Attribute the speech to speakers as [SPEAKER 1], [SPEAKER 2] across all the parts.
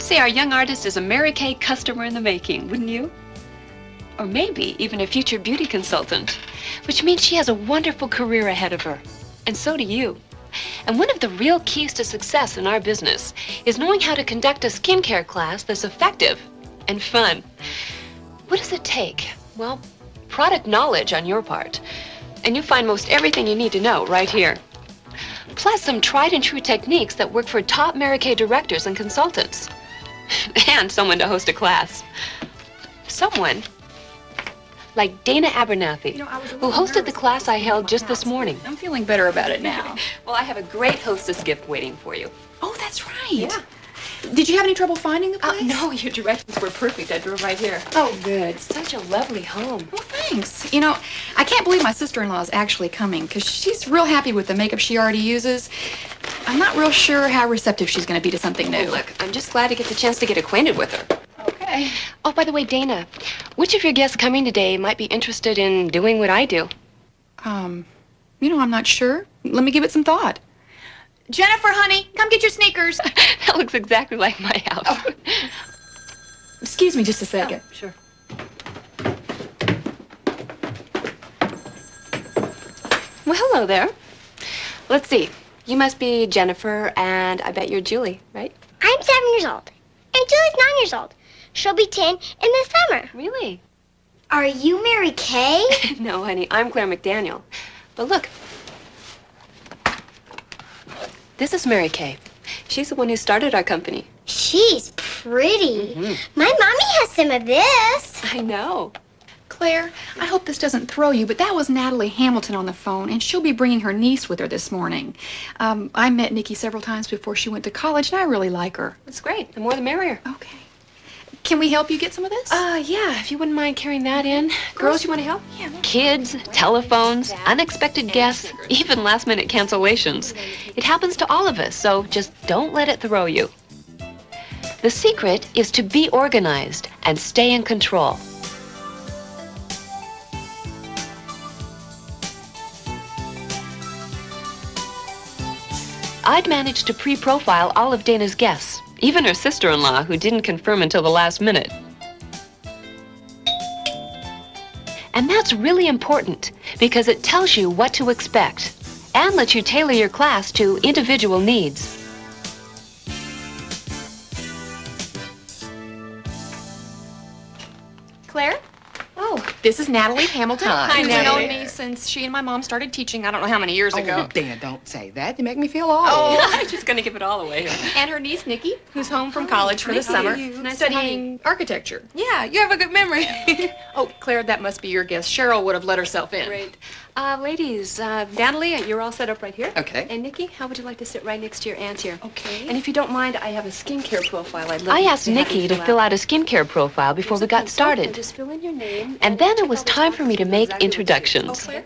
[SPEAKER 1] say our young artist is a Mary Kay customer in the making, wouldn't you? Or maybe even a future beauty consultant, which means she has a wonderful career ahead of her. And so do you. And one of the real keys to success in our business is knowing how to conduct a skincare class that's effective and fun. What does it take? Well, product knowledge on your part. And you find most everything you need to know right here. Plus some tried and true techniques that work for top Mary Kay directors and consultants. And someone to host a class. Someone like Dana Abernathy, who hosted the class I held just this morning.
[SPEAKER 2] I'm feeling better about it now.
[SPEAKER 1] Well, I have a great hostess gift waiting for you.
[SPEAKER 2] Oh, that's right.
[SPEAKER 1] Yeah.
[SPEAKER 2] Did you have any trouble finding the place?
[SPEAKER 1] No, your directions were perfect. I drove right here.
[SPEAKER 2] Oh, good.
[SPEAKER 1] Such a lovely home.
[SPEAKER 2] Well, thanks. You know, I can't believe my sister-in-law is actually coming because she's real happy with the makeup she already uses. I'm not real sure how receptive she's going to be to something new.
[SPEAKER 1] Oh, look, I'm just glad to get the chance to get acquainted with her.
[SPEAKER 2] Okay.
[SPEAKER 1] Oh, by the way, Dana, which of your guests coming today might be interested in doing what I do?
[SPEAKER 2] You know, I'm not sure. Let me give it some thought. Jennifer, honey, come get your sneakers.
[SPEAKER 1] That looks exactly like my house.
[SPEAKER 2] Oh. Excuse me just a second.
[SPEAKER 1] Oh, sure. Well, hello there. Let's see. You must be Jennifer, and I bet you're Julie, right?
[SPEAKER 3] I'm 7 years old, and Julie's 9 years old. She'll be 10 in the summer.
[SPEAKER 1] Really?
[SPEAKER 3] Are you Mary Kay?
[SPEAKER 1] No, honey, I'm Claire McDaniel. But look. This is Mary Kay. She's the one who started our company.
[SPEAKER 3] She's pretty.
[SPEAKER 1] Mm-hmm.
[SPEAKER 3] My mommy has some of this.
[SPEAKER 1] I know.
[SPEAKER 2] Claire, I hope this doesn't throw you, but that was Natalie Hamilton on the phone, and she'll be bringing her niece with her this morning. I met Nikki several times before she went to college, and I really like her.
[SPEAKER 1] That's great. The more the merrier.
[SPEAKER 2] Okay. Can we help you get some of this?
[SPEAKER 1] Yeah, if you wouldn't mind carrying that in. Girls, you want to help?
[SPEAKER 2] Yeah.
[SPEAKER 1] Kids, telephones, unexpected guests, even last-minute cancellations. It happens to all of us, so just don't let it throw you. The secret is to be organized and stay in control. I'd managed to pre-profile all of Dana's guests, even her sister-in-law, who didn't confirm until the last minute. And that's really important because it tells you what to expect and lets you tailor your class to individual needs.
[SPEAKER 2] Claire? Oh, this is Natalie Hamilton.
[SPEAKER 4] Hi,
[SPEAKER 2] Who's
[SPEAKER 4] Natalie.
[SPEAKER 2] known me since she and my mom started teaching, I don't know how many years ago.
[SPEAKER 4] Dana, don't say that. You make me feel old.
[SPEAKER 1] Oh, I'm just going to give it all away.
[SPEAKER 2] And her niece, Nikki, who's home from college for the summer, studying architecture.
[SPEAKER 4] Yeah, you have a good memory.
[SPEAKER 2] Oh, Claire, that must be your guess. Cheryl would have let herself in.
[SPEAKER 1] Great. Ladies, Natalie, you're all set up right here.
[SPEAKER 4] Okay.
[SPEAKER 1] And Nikki, how would you like to sit right next to your aunt here?
[SPEAKER 4] Okay.
[SPEAKER 1] And if you don't mind, I have a skincare profile I'd love
[SPEAKER 5] I
[SPEAKER 1] you
[SPEAKER 5] asked
[SPEAKER 1] to have
[SPEAKER 5] Nikki
[SPEAKER 1] you
[SPEAKER 5] to fill out a skincare profile before
[SPEAKER 1] Here's
[SPEAKER 5] we
[SPEAKER 1] a
[SPEAKER 5] got
[SPEAKER 1] pencil,
[SPEAKER 5] started.
[SPEAKER 1] and just fill in your name.
[SPEAKER 5] And then it
[SPEAKER 1] check
[SPEAKER 5] was
[SPEAKER 1] all the
[SPEAKER 5] time for me to
[SPEAKER 1] boxes
[SPEAKER 5] make
[SPEAKER 1] exactly what you need.
[SPEAKER 5] introductions.
[SPEAKER 1] Oh, Claire?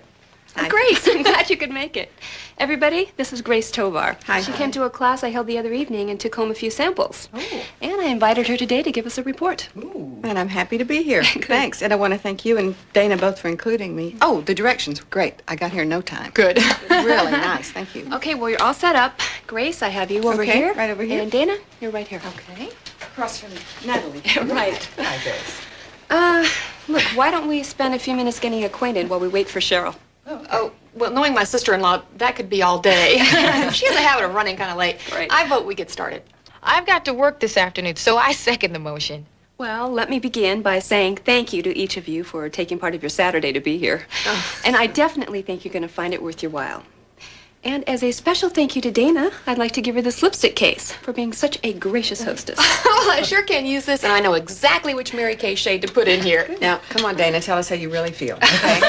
[SPEAKER 4] Hi.
[SPEAKER 1] Grace, I'm glad you could make it. Everybody, this is Grace Tovar.
[SPEAKER 4] Hi.
[SPEAKER 1] She came to a class I held the other evening and took home a few samples.
[SPEAKER 4] Oh.
[SPEAKER 1] And I invited her today to give us a report.
[SPEAKER 4] Ooh.
[SPEAKER 6] And I'm happy to be here. Thanks. And I want to thank you and Dana both for including me. Oh, the directions were great. I got here in no time.
[SPEAKER 2] Good.
[SPEAKER 6] Really nice. Thank you.
[SPEAKER 1] Okay, well, you're all set up. Grace, I have you over
[SPEAKER 6] Okay,
[SPEAKER 1] here.
[SPEAKER 6] right over here.
[SPEAKER 1] And Dana, you're right here.
[SPEAKER 6] Okay. Across from Natalie.
[SPEAKER 1] Right.
[SPEAKER 4] Hi, Grace.
[SPEAKER 1] Look, why don't we spend a few minutes getting acquainted while we wait for Cheryl?
[SPEAKER 2] Oh, well, knowing my sister-in-law, that could be all day. She has a habit of running kind of late.
[SPEAKER 1] Right.
[SPEAKER 2] I vote we get started.
[SPEAKER 7] I've got to work this afternoon, so I second the motion.
[SPEAKER 1] Well, let me begin by saying thank you to each of you for taking part of your Saturday to be here. And I definitely think you're going to find it worth your while. And as a special thank you to Dana, I'd like to give her this lipstick case for being such a gracious hostess.
[SPEAKER 2] Well, I sure can use this, and I know exactly which Mary Kay shade to put in here.
[SPEAKER 6] Now, come on, Dana. Tell us how you really feel. Okay?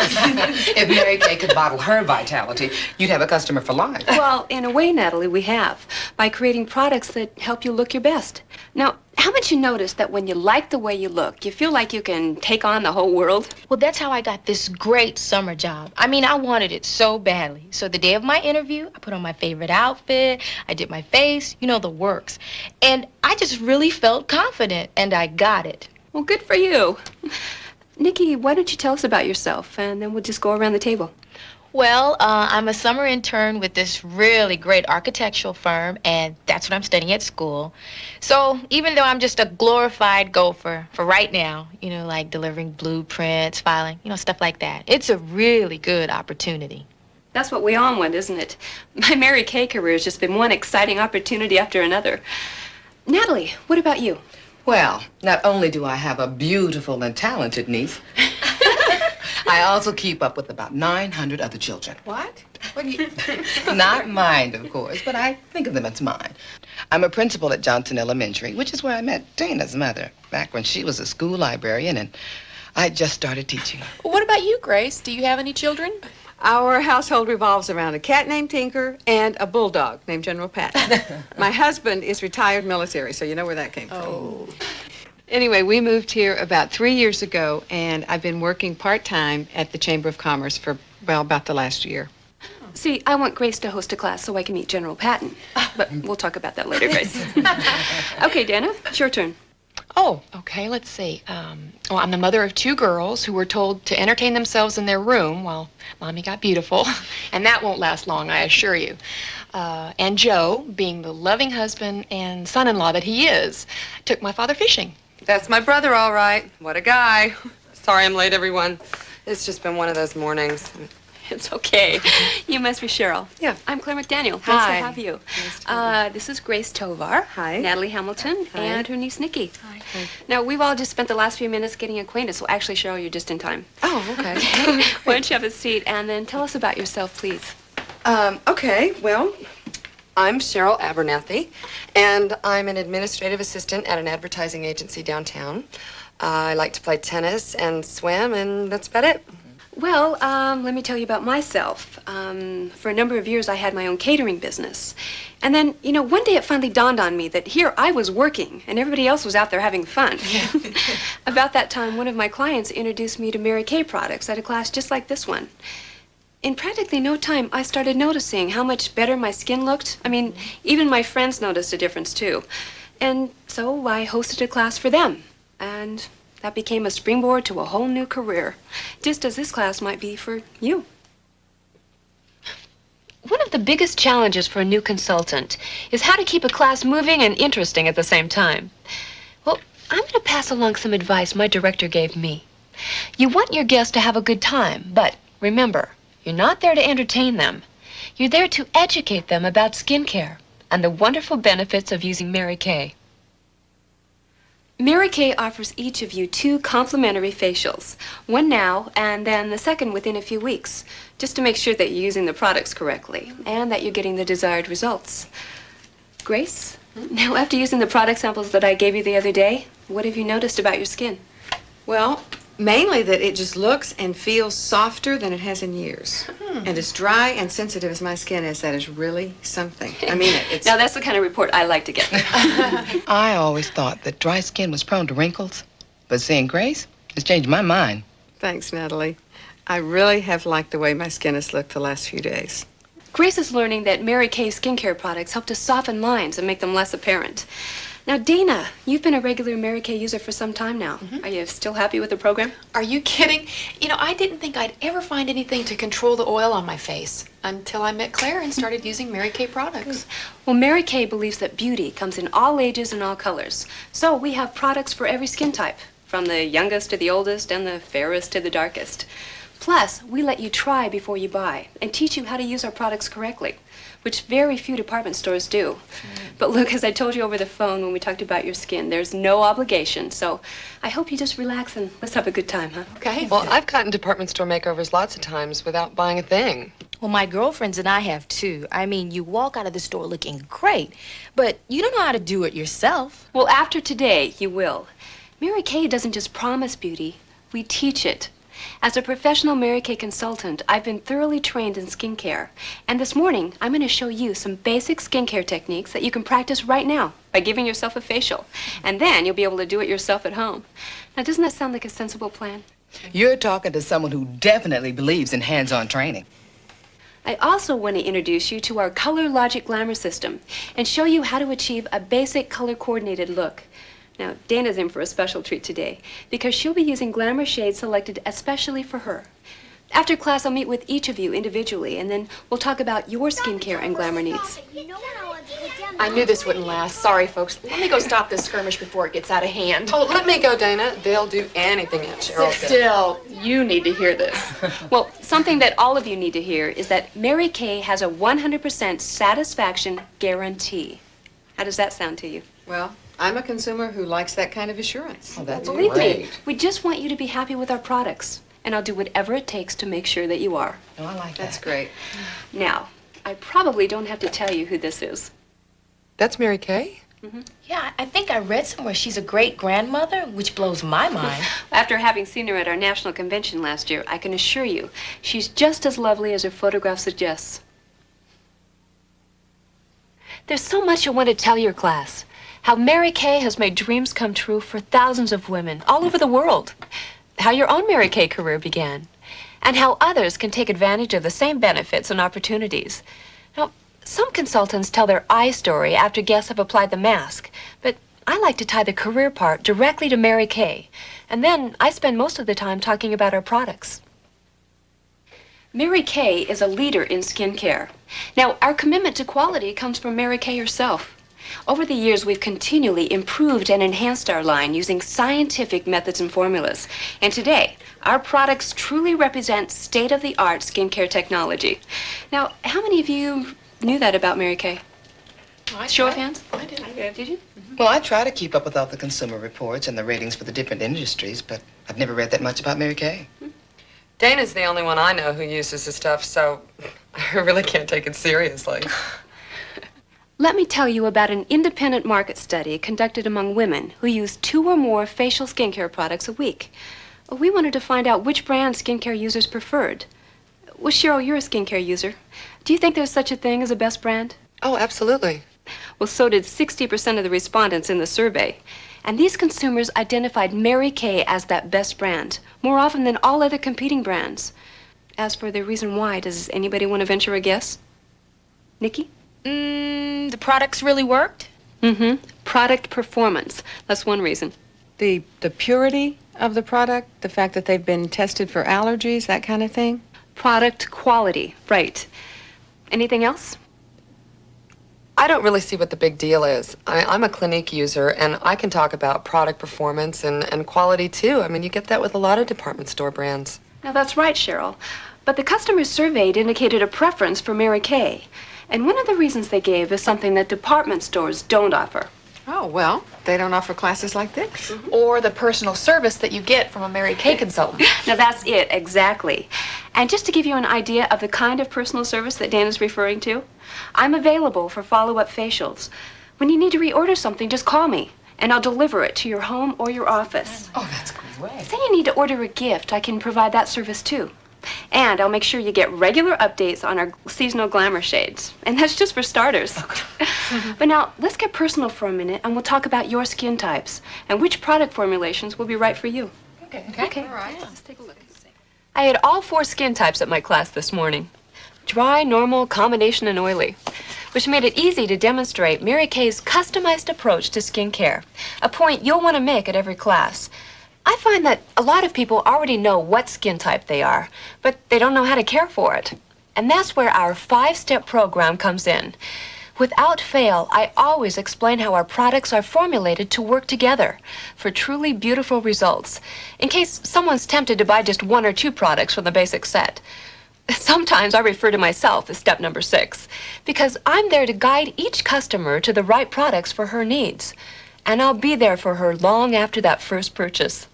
[SPEAKER 4] If Mary Kay could bottle her vitality, you'd have a customer for life.
[SPEAKER 1] Well, in a way, Natalie, we have, by creating products that help you look your best. Now, haven't you noticed that when you like the way you look, you feel like you can take on the whole world?
[SPEAKER 7] Well, that's how I got this great summer job. I mean, I wanted it so badly. So the day of my interview, I put on my favorite outfit, I did my face, you know, the works. And I just really felt confident, and I got it.
[SPEAKER 1] Well, good for you. Nikki, why don't you tell us about yourself, and then we'll just go around the table.
[SPEAKER 7] Well, I'm a summer intern with this really great architectural firm, and that's what I'm studying at school. So even though I'm just a glorified gopher for right now, like delivering blueprints, filing, stuff like that, it's a really good opportunity.
[SPEAKER 1] That's what we all want, isn't it? My Mary Kay career has just been one exciting opportunity after another. Natalie, what about you?
[SPEAKER 4] Well, not only do I have a beautiful and talented niece, I also keep up with about 900 other children.
[SPEAKER 6] What? What do you...
[SPEAKER 4] Not mine, of course, but I think of them as mine. I'm a principal at Johnson Elementary, which is where I met Dana's mother, back when she was a school librarian, and I just started teaching.
[SPEAKER 8] Well, what about you, Grace? Do you have any children?
[SPEAKER 6] Our household revolves around a cat named Tinker and a bulldog named General Patton. My husband is retired military, so you know where that came from. Anyway, we moved here about 3 years ago, and I've been working part-time at the Chamber of Commerce for, well, about the last year.
[SPEAKER 1] See, I want Grace to host a class so I can meet General Patton. But we'll talk about that later, Grace. Okay, Dana, it's your turn.
[SPEAKER 5] Oh, okay, let's see. Well, I'm the mother of 2 girls who were told to entertain themselves in their room while Mommy got beautiful. And that won't last long, I assure you. And Joe, being the loving husband and son-in-law that he is, took my father fishing.
[SPEAKER 9] That's my brother, all right. What a guy. Sorry I'm late, everyone. It's just been one of those mornings.
[SPEAKER 1] It's okay. You must be Cheryl.
[SPEAKER 9] Yeah.
[SPEAKER 1] I'm Claire McDaniel. Nice
[SPEAKER 9] Hi.
[SPEAKER 1] to have you.
[SPEAKER 9] Nice
[SPEAKER 1] this is Grace Tovar.
[SPEAKER 9] Hi.
[SPEAKER 1] Natalie Hamilton.
[SPEAKER 9] Hi.
[SPEAKER 1] And her niece, Nikki.
[SPEAKER 9] Hi.
[SPEAKER 1] Now, we've all just spent the last few minutes getting acquainted, so actually, Cheryl, you're just in time.
[SPEAKER 9] Oh, okay.
[SPEAKER 1] Why don't you have a seat, and then tell us about yourself, please.
[SPEAKER 9] Okay, well, I'm Cheryl Abernathy, and I'm an administrative assistant at an advertising agency downtown. I like to play tennis and swim, and that's about it.
[SPEAKER 1] Well, let me tell you about myself. For a number of years, I had my own catering business. And then, one day it finally dawned on me that here I was working and everybody else was out there having fun. About that time, one of my clients introduced me to Mary Kay products at a class just like this one. In practically no time, I started noticing how much better my skin looked. I mean, even my friends noticed a difference, too. And so I hosted a class for them. And that became a springboard to a whole new career, just as this class might be for you.
[SPEAKER 5] One of the biggest challenges for a new consultant is how to keep a class moving and interesting at the same time. Well, I'm going to pass along some advice my director gave me. You want your guests to have a good time, but remember, you're not there to entertain them. You're there to educate them about skincare and the wonderful benefits of using Mary Kay.
[SPEAKER 1] Mary Kay offers each of you 2 complimentary facials, one now and then the second within a few weeks, just to make sure that you're using the products correctly and that you're getting the desired results. Grace, now after using the product samples that I gave you the other day, what have you noticed about your skin?
[SPEAKER 6] Well, mainly that it just looks and feels softer than it has in years. And as dry and sensitive as my skin is, that is really something. I mean, it's...
[SPEAKER 1] Now that's the kind of report I like to get.
[SPEAKER 4] I always thought that dry skin was prone to wrinkles, but seeing Grace has changed my mind.
[SPEAKER 6] Thanks, Natalie. I really have liked the way my skin has looked the last few days.
[SPEAKER 1] Grace is learning that Mary Kay skincare products help to soften lines and make them less apparent. Now, Dana, you've been a regular Mary Kay user for some time now. Are you still happy with the program?
[SPEAKER 8] Are you kidding? I didn't think I'd ever find anything to control the oil on my face until I met Claire and started using Mary Kay products.
[SPEAKER 1] Well, Mary Kay believes that beauty comes in all ages and all colors. So we have products for every skin type, from the youngest to the oldest and the fairest to the darkest. Plus, we let you try before you buy and teach you how to use our products correctly, which very few department stores do. But look, as I told you over the phone when we talked about your skin, there's no obligation. So I hope you just relax and let's have a good time, huh?
[SPEAKER 8] Okay.
[SPEAKER 9] Well, I've gotten department store makeovers lots of times without buying a thing.
[SPEAKER 7] Well, my girlfriends and I have too. I mean, you walk out of the store looking great, but you don't know how to do it yourself.
[SPEAKER 1] Well, after today, you will. Mary Kay doesn't just promise beauty, we teach it. As a professional Mary Kay consultant, I've been thoroughly trained in skincare. And this morning, I'm going to show you some basic skincare techniques that you can practice right now by giving yourself a facial. And then you'll be able to do it yourself at home. Now, doesn't that sound like a sensible plan?
[SPEAKER 4] You're talking to someone who definitely believes in hands-on training.
[SPEAKER 1] I also want to introduce you to our Color Logic Glamour System and show you how to achieve a basic color-coordinated look. Now, Dana's in for a special treat today because she'll be using glamour shades selected especially for her. After class, I'll meet with each of you individually, and then we'll talk about your skincare and glamour needs.
[SPEAKER 8] I knew this wouldn't last. Sorry, folks. Let me go stop this skirmish before it gets out of hand.
[SPEAKER 9] Oh, let me go, Dana. They'll do anything that Cheryl
[SPEAKER 8] Sit
[SPEAKER 9] says.
[SPEAKER 8] still. You need to hear this.
[SPEAKER 1] Well, something that all of you need to hear is that Mary Kay has a 100% satisfaction guarantee. How does that sound to you?
[SPEAKER 6] Well, I'm a consumer who likes that kind of assurance.
[SPEAKER 4] Oh, that's
[SPEAKER 1] Believe me,
[SPEAKER 4] great.
[SPEAKER 1] we just want you to be happy with our products, and I'll do whatever it takes to make sure that you are.
[SPEAKER 4] Oh, I like
[SPEAKER 6] That's
[SPEAKER 4] that.
[SPEAKER 6] great.
[SPEAKER 1] Now, I probably don't have to tell you who this is.
[SPEAKER 9] That's Mary Kay?
[SPEAKER 7] Yeah, I think I read somewhere she's a great grandmother, which blows my mind.
[SPEAKER 1] After having seen her at our national convention last year, I can assure you she's just as lovely as her photograph suggests. There's so much I want to tell your class. How Mary Kay has made dreams come true for thousands of women all over the world. How your own Mary Kay career began. And how others can take advantage of the same benefits and opportunities. Now, some consultants tell their eye story after guests have applied the mask, but I like to tie the career part directly to Mary Kay. And then I spend most of the time talking about our products. Mary Kay is a leader in skincare. Now, our commitment to quality comes from Mary Kay herself. Over the years, we've continually improved and enhanced our line using scientific methods and formulas. And today, our products truly represent state-of-the-art skincare technology. Now, how many of you knew that about Mary Kay? Show of hands?
[SPEAKER 8] I did.
[SPEAKER 1] Did you?
[SPEAKER 4] Well, I try to keep up with all the consumer reports and the ratings for the different industries, but I've never read that much about Mary Kay.
[SPEAKER 9] Dana's the only one I know who uses this stuff, so I really can't take it seriously.
[SPEAKER 1] Let me tell you about an independent market study conducted among women who use 2 or more facial skincare products a week. We wanted to find out which brand skincare users preferred. Well, Cheryl, you're a skincare user. Do you think there's such a thing as a best brand?
[SPEAKER 9] Oh, absolutely.
[SPEAKER 1] Well, so did 60% of the respondents in the survey. And these consumers identified Mary Kay as that best brand, more often than all other competing brands. As for the reason why, does anybody want to venture a guess? Nikki?
[SPEAKER 7] The products really worked?
[SPEAKER 1] Mm-hmm. Product performance. That's one reason.
[SPEAKER 6] The purity of the product, the fact that they've been tested for allergies, that kind of thing.
[SPEAKER 1] Product quality. Right. Anything else?
[SPEAKER 9] I don't really see what the big deal is. I'm a Clinique user, and I can talk about product performance and quality, too. I mean, you get that with a lot of department store brands.
[SPEAKER 1] Now, that's right, Cheryl. But the customers surveyed indicated a preference for Mary Kay. And one of the reasons they gave is something that department stores don't offer.
[SPEAKER 6] Oh, well, they don't offer classes like this.
[SPEAKER 8] Or the personal service that you get from a Mary Kay consultant.
[SPEAKER 1] Now, that's it, exactly. And just to give you an idea of the kind of personal service that Dan is referring to, I'm available for follow-up facials. When you need to reorder something, just call me, and I'll deliver it to your home or your office.
[SPEAKER 4] Oh, that's great.
[SPEAKER 1] Say you need to order a gift, I can provide that service too. And I'll make sure you get regular updates on our seasonal glamour shades. And that's just for starters. But now, let's get personal for a minute, and we'll talk about your skin types and which product formulations will be right for you.
[SPEAKER 8] Okay.
[SPEAKER 1] All right. Let's take a look. I had all 4 skin types at my class this morning. Dry, normal, combination, and oily. Which made it easy to demonstrate Mary Kay's customized approach to skincare. A point you'll want to make at every class. I find that a lot of people already know what skin type they are, but they don't know how to care for it. And that's where our 5-step program comes in. Without fail, I always explain how our products are formulated to work together for truly beautiful results, in case someone's tempted to buy just 1 or 2 products from the basic set. Sometimes I refer to myself as step number 6, because I'm there to guide each customer to the right products for her needs. And I'll be there for her long after that first purchase.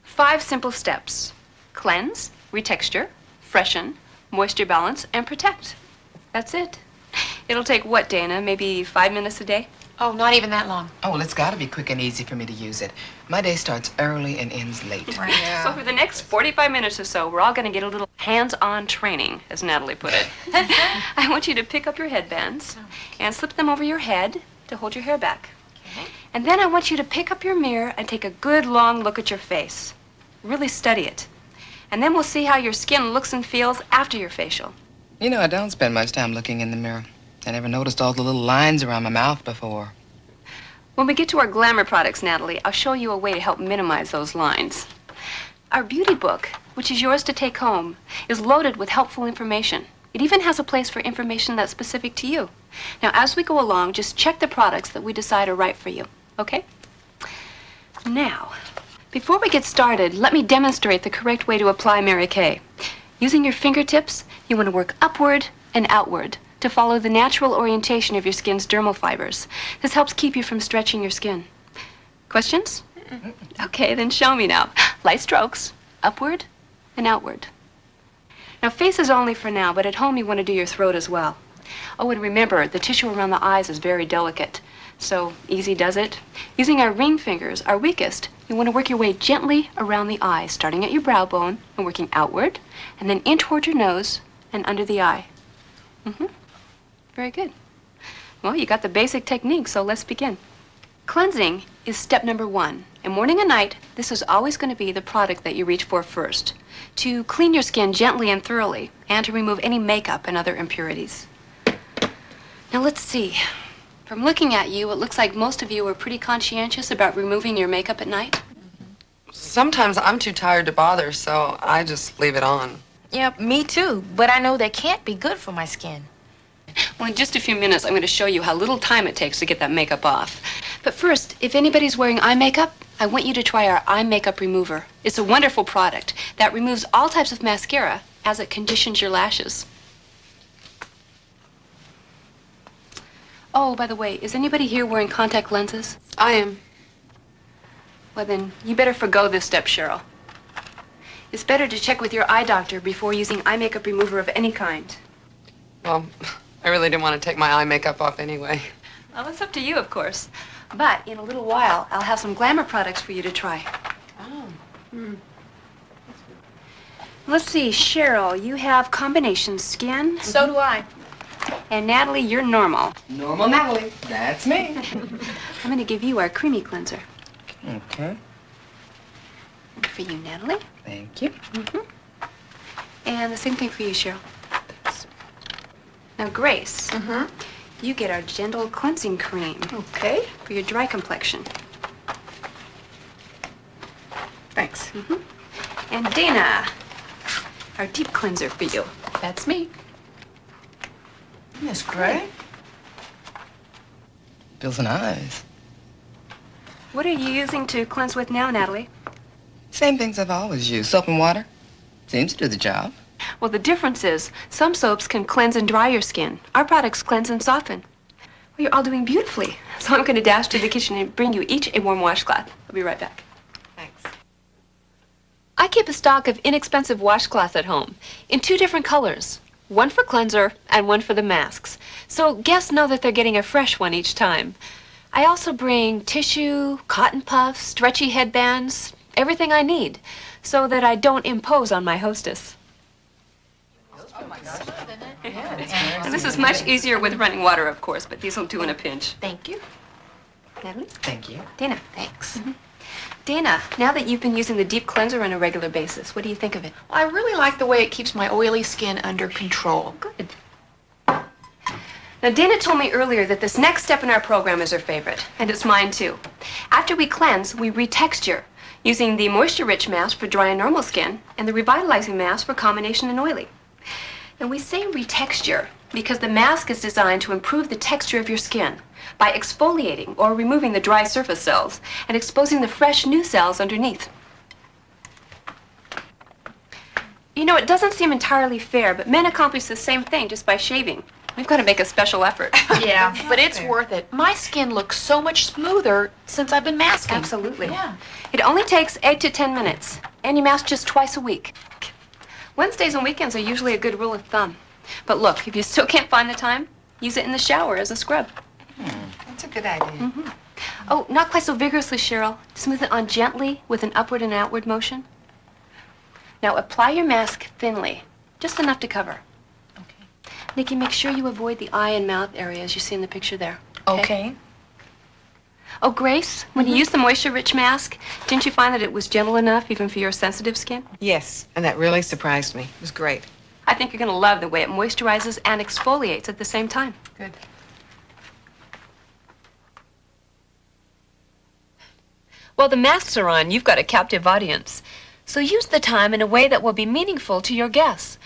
[SPEAKER 1] 5 simple steps: cleanse, retexture, freshen, moisture balance, and protect. That's it. It'll take what, Dana? Maybe 5 minutes a day?
[SPEAKER 8] Oh, not even that long.
[SPEAKER 4] Oh, well, it's got to be quick and easy for me to use it. My day starts early and ends late.
[SPEAKER 1] So for the next 45 minutes or so, we're all going to get a little hands-on training, as Natalie put it. I want you to pick up your headbands and slip them over your head to hold your hair back. And then I want you to pick up your mirror and take a good long look at your face. Really study it. And then we'll see how your skin looks and feels after your facial.
[SPEAKER 4] You know, I don't spend much time looking in the mirror. I never noticed all the little lines around my mouth before.
[SPEAKER 1] When we get to our glamour products, Natalie, I'll show you a way to help minimize those lines. Our beauty book which is yours to take home, is loaded with helpful information. It even has a place for information that's specific to you. Now, as we go along, just check the products that we decide are right for you, okay? Now, before we get started, let me demonstrate the correct way to apply Mary Kay. Using your fingertips, you want to work upward and outward to follow the natural orientation of your skin's dermal fibers. This helps keep you from stretching your skin. Questions? Okay, then show me now. Light strokes, upward and outward. Now, face is only for now, but at home you want to do your throat as well. Oh, and remember, the tissue around the eyes is very delicate. So, easy does it. Using our ring fingers, our weakest, you want to work your way gently around the eye, starting at your brow bone and working outward, and then in toward your nose and under the eye. Very good. Well, you got the basic technique, so let's begin. Cleansing is step number 1. And morning and night, this is always going to be the product that you reach for first, to clean your skin gently and thoroughly, and to remove any makeup and other impurities. Now, let's see. From looking at you, it looks like most of you are pretty conscientious about removing your makeup at night.
[SPEAKER 9] Sometimes I'm too tired to bother, so I just leave it on.
[SPEAKER 7] Yep, me too. But I know that can't be good for my skin.
[SPEAKER 1] Well, in just a few minutes, I'm going to show you how little time it takes to get that makeup off. But first, if anybody's wearing eye makeup, I want you to try our eye makeup remover. It's a wonderful product that removes all types of mascara as it conditions your lashes. Oh, by the way, is anybody here wearing contact lenses?
[SPEAKER 6] I am.
[SPEAKER 1] Well, then, you better forgo this step, Cheryl. It's better to check with your eye doctor before using eye makeup remover of any kind.
[SPEAKER 9] Well, I really didn't want to take my eye makeup off anyway.
[SPEAKER 1] Well, it's up to you, of course. But in a little while, I'll have some Glamour products for you to try.
[SPEAKER 6] Oh.
[SPEAKER 1] Let's see, Cheryl, you have combination skin.
[SPEAKER 7] So do I.
[SPEAKER 1] And Natalie, you're normal.
[SPEAKER 4] Normal Natalie. That's me.
[SPEAKER 1] I'm going to give you our creamy cleanser.
[SPEAKER 4] Okay.
[SPEAKER 1] For you, Natalie.
[SPEAKER 4] Thank you.
[SPEAKER 1] And the same thing for you, Cheryl. Now, Grace, you get our gentle cleansing cream.
[SPEAKER 2] Okay.
[SPEAKER 1] For your dry complexion.
[SPEAKER 2] Thanks.
[SPEAKER 1] And Dana, our deep cleanser for you.
[SPEAKER 2] That's me.
[SPEAKER 4] Miss Gray. Feels nice.
[SPEAKER 1] What are you using to cleanse with now, Natalie?
[SPEAKER 4] Same things I've always used. Soap and water. Seems to do the job.
[SPEAKER 1] Well, the difference is some soaps can cleanse and dry your skin. Our products cleanse and soften. Well, you're all doing beautifully. So I'm going to dash to the kitchen and bring you each a warm washcloth. I'll be right back.
[SPEAKER 9] Thanks.
[SPEAKER 1] I keep a stock of inexpensive washcloths at home in 2 different colors. One for cleanser and one for the masks. So guests know that they're getting a fresh one each time. I also bring tissue, cotton puffs, stretchy headbands, everything I need, so that I don't impose on my hostess. And this is much easier with running water, of course, but these will do in a pinch.
[SPEAKER 7] Thank you.
[SPEAKER 1] Natalie?
[SPEAKER 4] Thank you.
[SPEAKER 1] Dana, thanks. Dana, now that you've been using the deep cleanser on a regular basis, what do you think of it?
[SPEAKER 2] I really like the way it keeps my oily skin under control.
[SPEAKER 1] Good. Now, Dana told me earlier that this next step in our program is her favorite, and it's mine too. After we cleanse, we retexture, using the moisture-rich mask for dry and normal skin, and the revitalizing mask for combination and oily. And we say retexture because the mask is designed to improve the texture of your skin by exfoliating or removing the dry surface cells and exposing the fresh new cells underneath. You know, it doesn't seem entirely fair, but men accomplish the same thing just by shaving. We've got to make a special effort.
[SPEAKER 2] Yeah, but it's worth it. My skin looks so much smoother since I've been masking.
[SPEAKER 1] Absolutely.
[SPEAKER 2] Yeah.
[SPEAKER 1] It only takes 8 to 10 minutes, and you mask just twice a week. Wednesdays and weekends are usually a good rule of thumb. But look, if you still can't find the time, use it in the shower as a scrub.
[SPEAKER 9] That's a good idea.
[SPEAKER 1] Oh, not quite so vigorously, Cheryl. Smooth it on gently with an upward and outward motion. Now apply your mask thinly, just enough to cover. Okay. Nikki, make sure you avoid the eye and mouth area as you see in the picture there.
[SPEAKER 7] Okay.
[SPEAKER 1] Oh, Grace, when you used the moisture-rich mask, didn't you find that it was gentle enough even for your sensitive skin?
[SPEAKER 9] Yes, and that really surprised me. It was great.
[SPEAKER 1] I think you're going to love the way it moisturizes and exfoliates at the same time.
[SPEAKER 9] Good.
[SPEAKER 5] Well, the masks are on. You've got a captive audience. So use the time in a way that will be meaningful to your guests.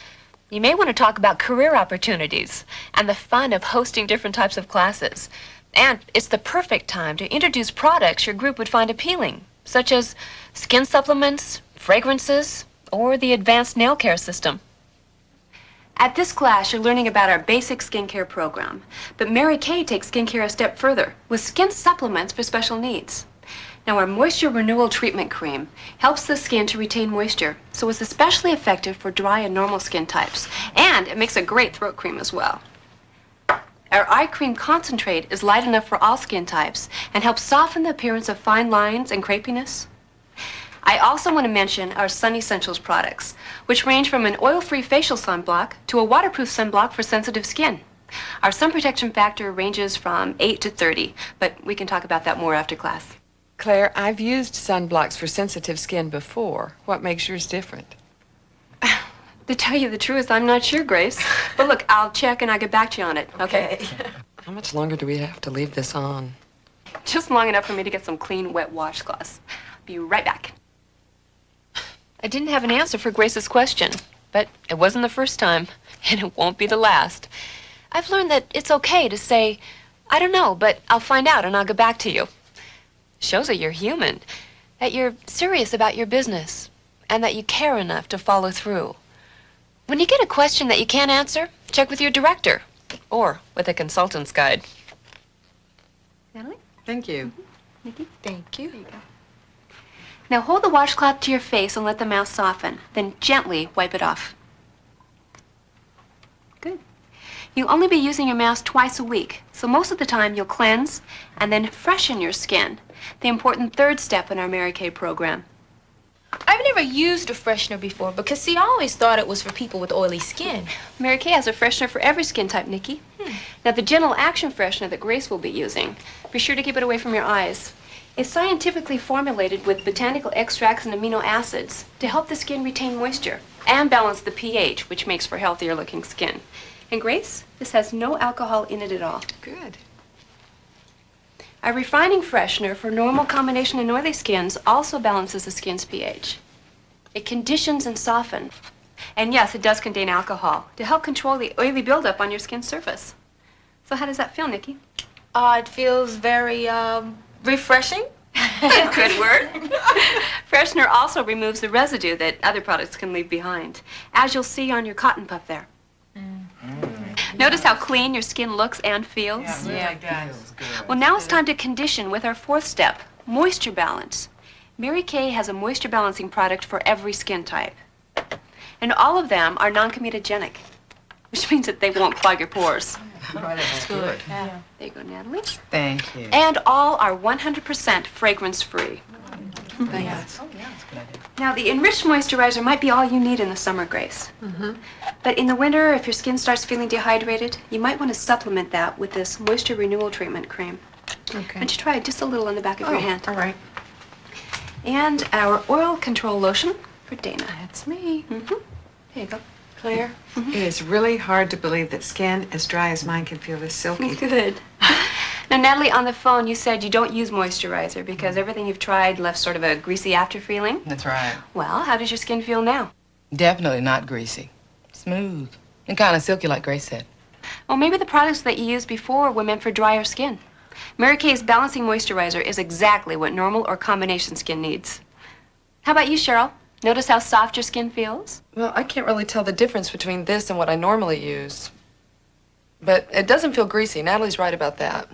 [SPEAKER 5] You may want to talk about career opportunities and the fun of hosting different types of classes. And it's the perfect time to introduce products your group would find appealing, such as skin supplements, fragrances, or the advanced nail care system. At this class, you're learning about our basic skincare program. But Mary Kay takes skincare a step further with skin supplements for special needs. Now, our Moisture Renewal Treatment Cream helps the skin to retain moisture, so it's especially effective for dry and normal skin types. And it makes a great throat cream as well. Our eye cream concentrate is light enough for all skin types and helps soften the appearance of fine lines and crepiness. I also want to mention our Sun Essentials products, which range from an oil-free facial sunblock to a waterproof sunblock for sensitive skin. Our sun protection factor ranges from 8 to 30, but we can talk about that more after class.
[SPEAKER 6] Claire, I've used sunblocks for sensitive skin before. What makes yours different?
[SPEAKER 5] To tell you the truth, I'm not sure, Grace. But look, I'll check and I'll get back to you on it, okay?
[SPEAKER 9] How much longer do we have to leave this on?
[SPEAKER 5] Just long enough for me to get some clean, wet washcloths. Be right back. I didn't have an answer for Grace's question, but it wasn't the first time, and it won't be the last. I've learned that it's okay to say, I don't know, but I'll find out and I'll get back to you. Shows that you're human, that you're serious about your business, and that you care enough to follow through. When you get a question that you can't answer, check with your director or with a consultant's guide. Natalie?
[SPEAKER 6] Thank you.
[SPEAKER 5] Nikki? Thank you. There you go. Now hold the washcloth to your face and let the mouth soften. Then gently wipe it off. Good. You'll only be using your mask twice a week, so most of the time you'll cleanse and then freshen your skin, the important third step in our Mary Kay program.
[SPEAKER 7] I've never used a freshener before because, see, I always thought it was for people with oily skin.
[SPEAKER 5] Mary Kay has a freshener for every skin type, Nikki. Now, the Gentle Action freshener that Grace will be using, be sure to keep it away from your eyes. It's scientifically formulated with botanical extracts and amino acids to help the skin retain moisture and balance the pH, which makes for healthier looking skin. And Grace, this has no alcohol in it at all.
[SPEAKER 6] Good.
[SPEAKER 5] Our refining freshener for normal combination and oily skins also balances the skin's pH. It conditions and softens. And yes, it does contain alcohol to help control the oily buildup on your skin surface. So how does that feel, Nikki?
[SPEAKER 7] It feels very, refreshing.
[SPEAKER 5] Good word. Freshener also removes the residue that other products can leave behind, as you'll see on your cotton puff there. Notice how clean your skin looks and feels?
[SPEAKER 4] Yeah, it feels good.
[SPEAKER 5] Well, now it's time to condition with our fourth step, moisture balance. Mary Kay has a moisture balancing product for every skin type. And all of them are non-comedogenic, which means that they won't clog your pores.
[SPEAKER 4] That's good.
[SPEAKER 5] There you go, Natalie.
[SPEAKER 4] Thank you.
[SPEAKER 5] And all are 100% fragrance-free.
[SPEAKER 4] Yes. Oh, yeah, that's a good idea.
[SPEAKER 5] Now, the enriched moisturizer might be all you need in the summer, Grace. But in the winter, if your skin starts feeling dehydrated, you might want to supplement that with this Moisture Renewal Treatment Cream.
[SPEAKER 6] Okay.
[SPEAKER 5] Why don't you try it just a little on the back of your hand?
[SPEAKER 6] All right.
[SPEAKER 5] And our oil control lotion for Dana.
[SPEAKER 6] That's me.
[SPEAKER 5] There you go.
[SPEAKER 6] Claire, it is really hard to believe that skin as dry as mine can feel this silky.
[SPEAKER 5] Good. Now, Natalie, on the phone, you said you don't use moisturizer because everything you've tried left sort of a greasy after feeling.
[SPEAKER 4] That's right.
[SPEAKER 5] Well, how does your skin feel now?
[SPEAKER 4] Definitely not greasy. Smooth. And kind of silky, like Grace said.
[SPEAKER 5] Well, maybe the products that you used before were meant for drier skin. Mary Kay's Balancing Moisturizer is exactly what normal or combination skin needs. How about you, Cheryl? Notice how soft your skin feels?
[SPEAKER 9] Well, I can't really tell the difference between this and what I normally use. But it doesn't feel greasy. Natalie's right about that.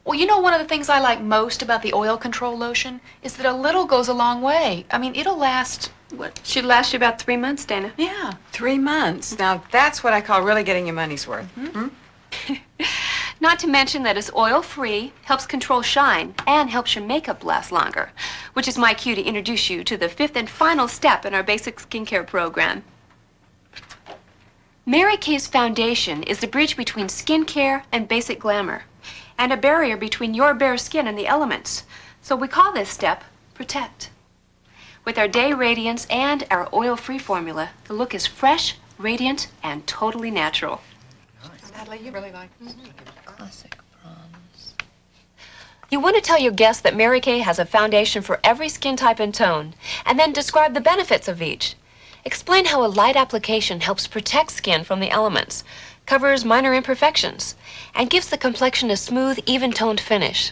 [SPEAKER 8] Well, you know, one of the things I like most about the oil control lotion is that a little goes a long way. I mean, it'll last,
[SPEAKER 5] What? Should last you about 3 months, Dana.
[SPEAKER 8] yeah.
[SPEAKER 6] 3 months. Now, that's what I call really getting your money's worth.
[SPEAKER 5] Not to mention that it's oil-free, helps control shine, and helps your makeup last longer, which is my cue to introduce you to the fifth and final step in our basic skincare program. Mary Kay's foundation is the bridge between skincare and basic glamour, and a barrier between your bare skin and the elements. So we call this step Protect. With our Day Radiance and our oil-free formula, the look is fresh, radiant, and totally natural.
[SPEAKER 8] Natalie, you really like this.
[SPEAKER 4] Classic bronze.
[SPEAKER 5] You want to tell your guests that Mary Kay has a foundation for every skin type and tone, and then describe the benefits of each. Explain how a light application helps protect skin from the elements, covers minor imperfections, and gives the complexion a smooth, even-toned finish.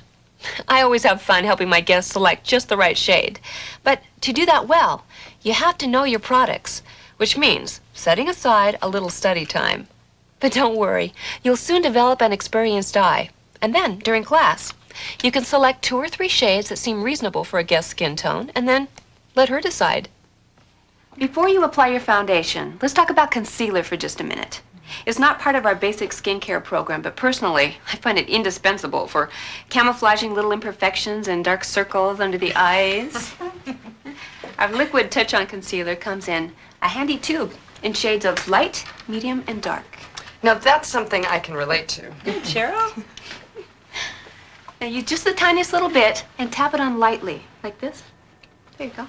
[SPEAKER 5] I always have fun helping my guests select just the right shade. But to do that well, you have to know your products, which means setting aside a little study time. But don't worry, you'll soon develop an experienced eye. And then, during class, you can select 2 or 3 shades that seem reasonable for a guest's skin tone, and then let her decide. Before you apply your foundation, let's talk about concealer for just a minute. It's not part of our basic skincare program, but personally, I find it indispensable for camouflaging little imperfections and dark circles under the eyes. Our liquid touch-on concealer comes in a handy tube in shades of light, medium, and dark.
[SPEAKER 9] Now, that's something I can relate to.
[SPEAKER 5] Cheryl? Now, use just the tiniest little bit and tap it on lightly, like this. There you go.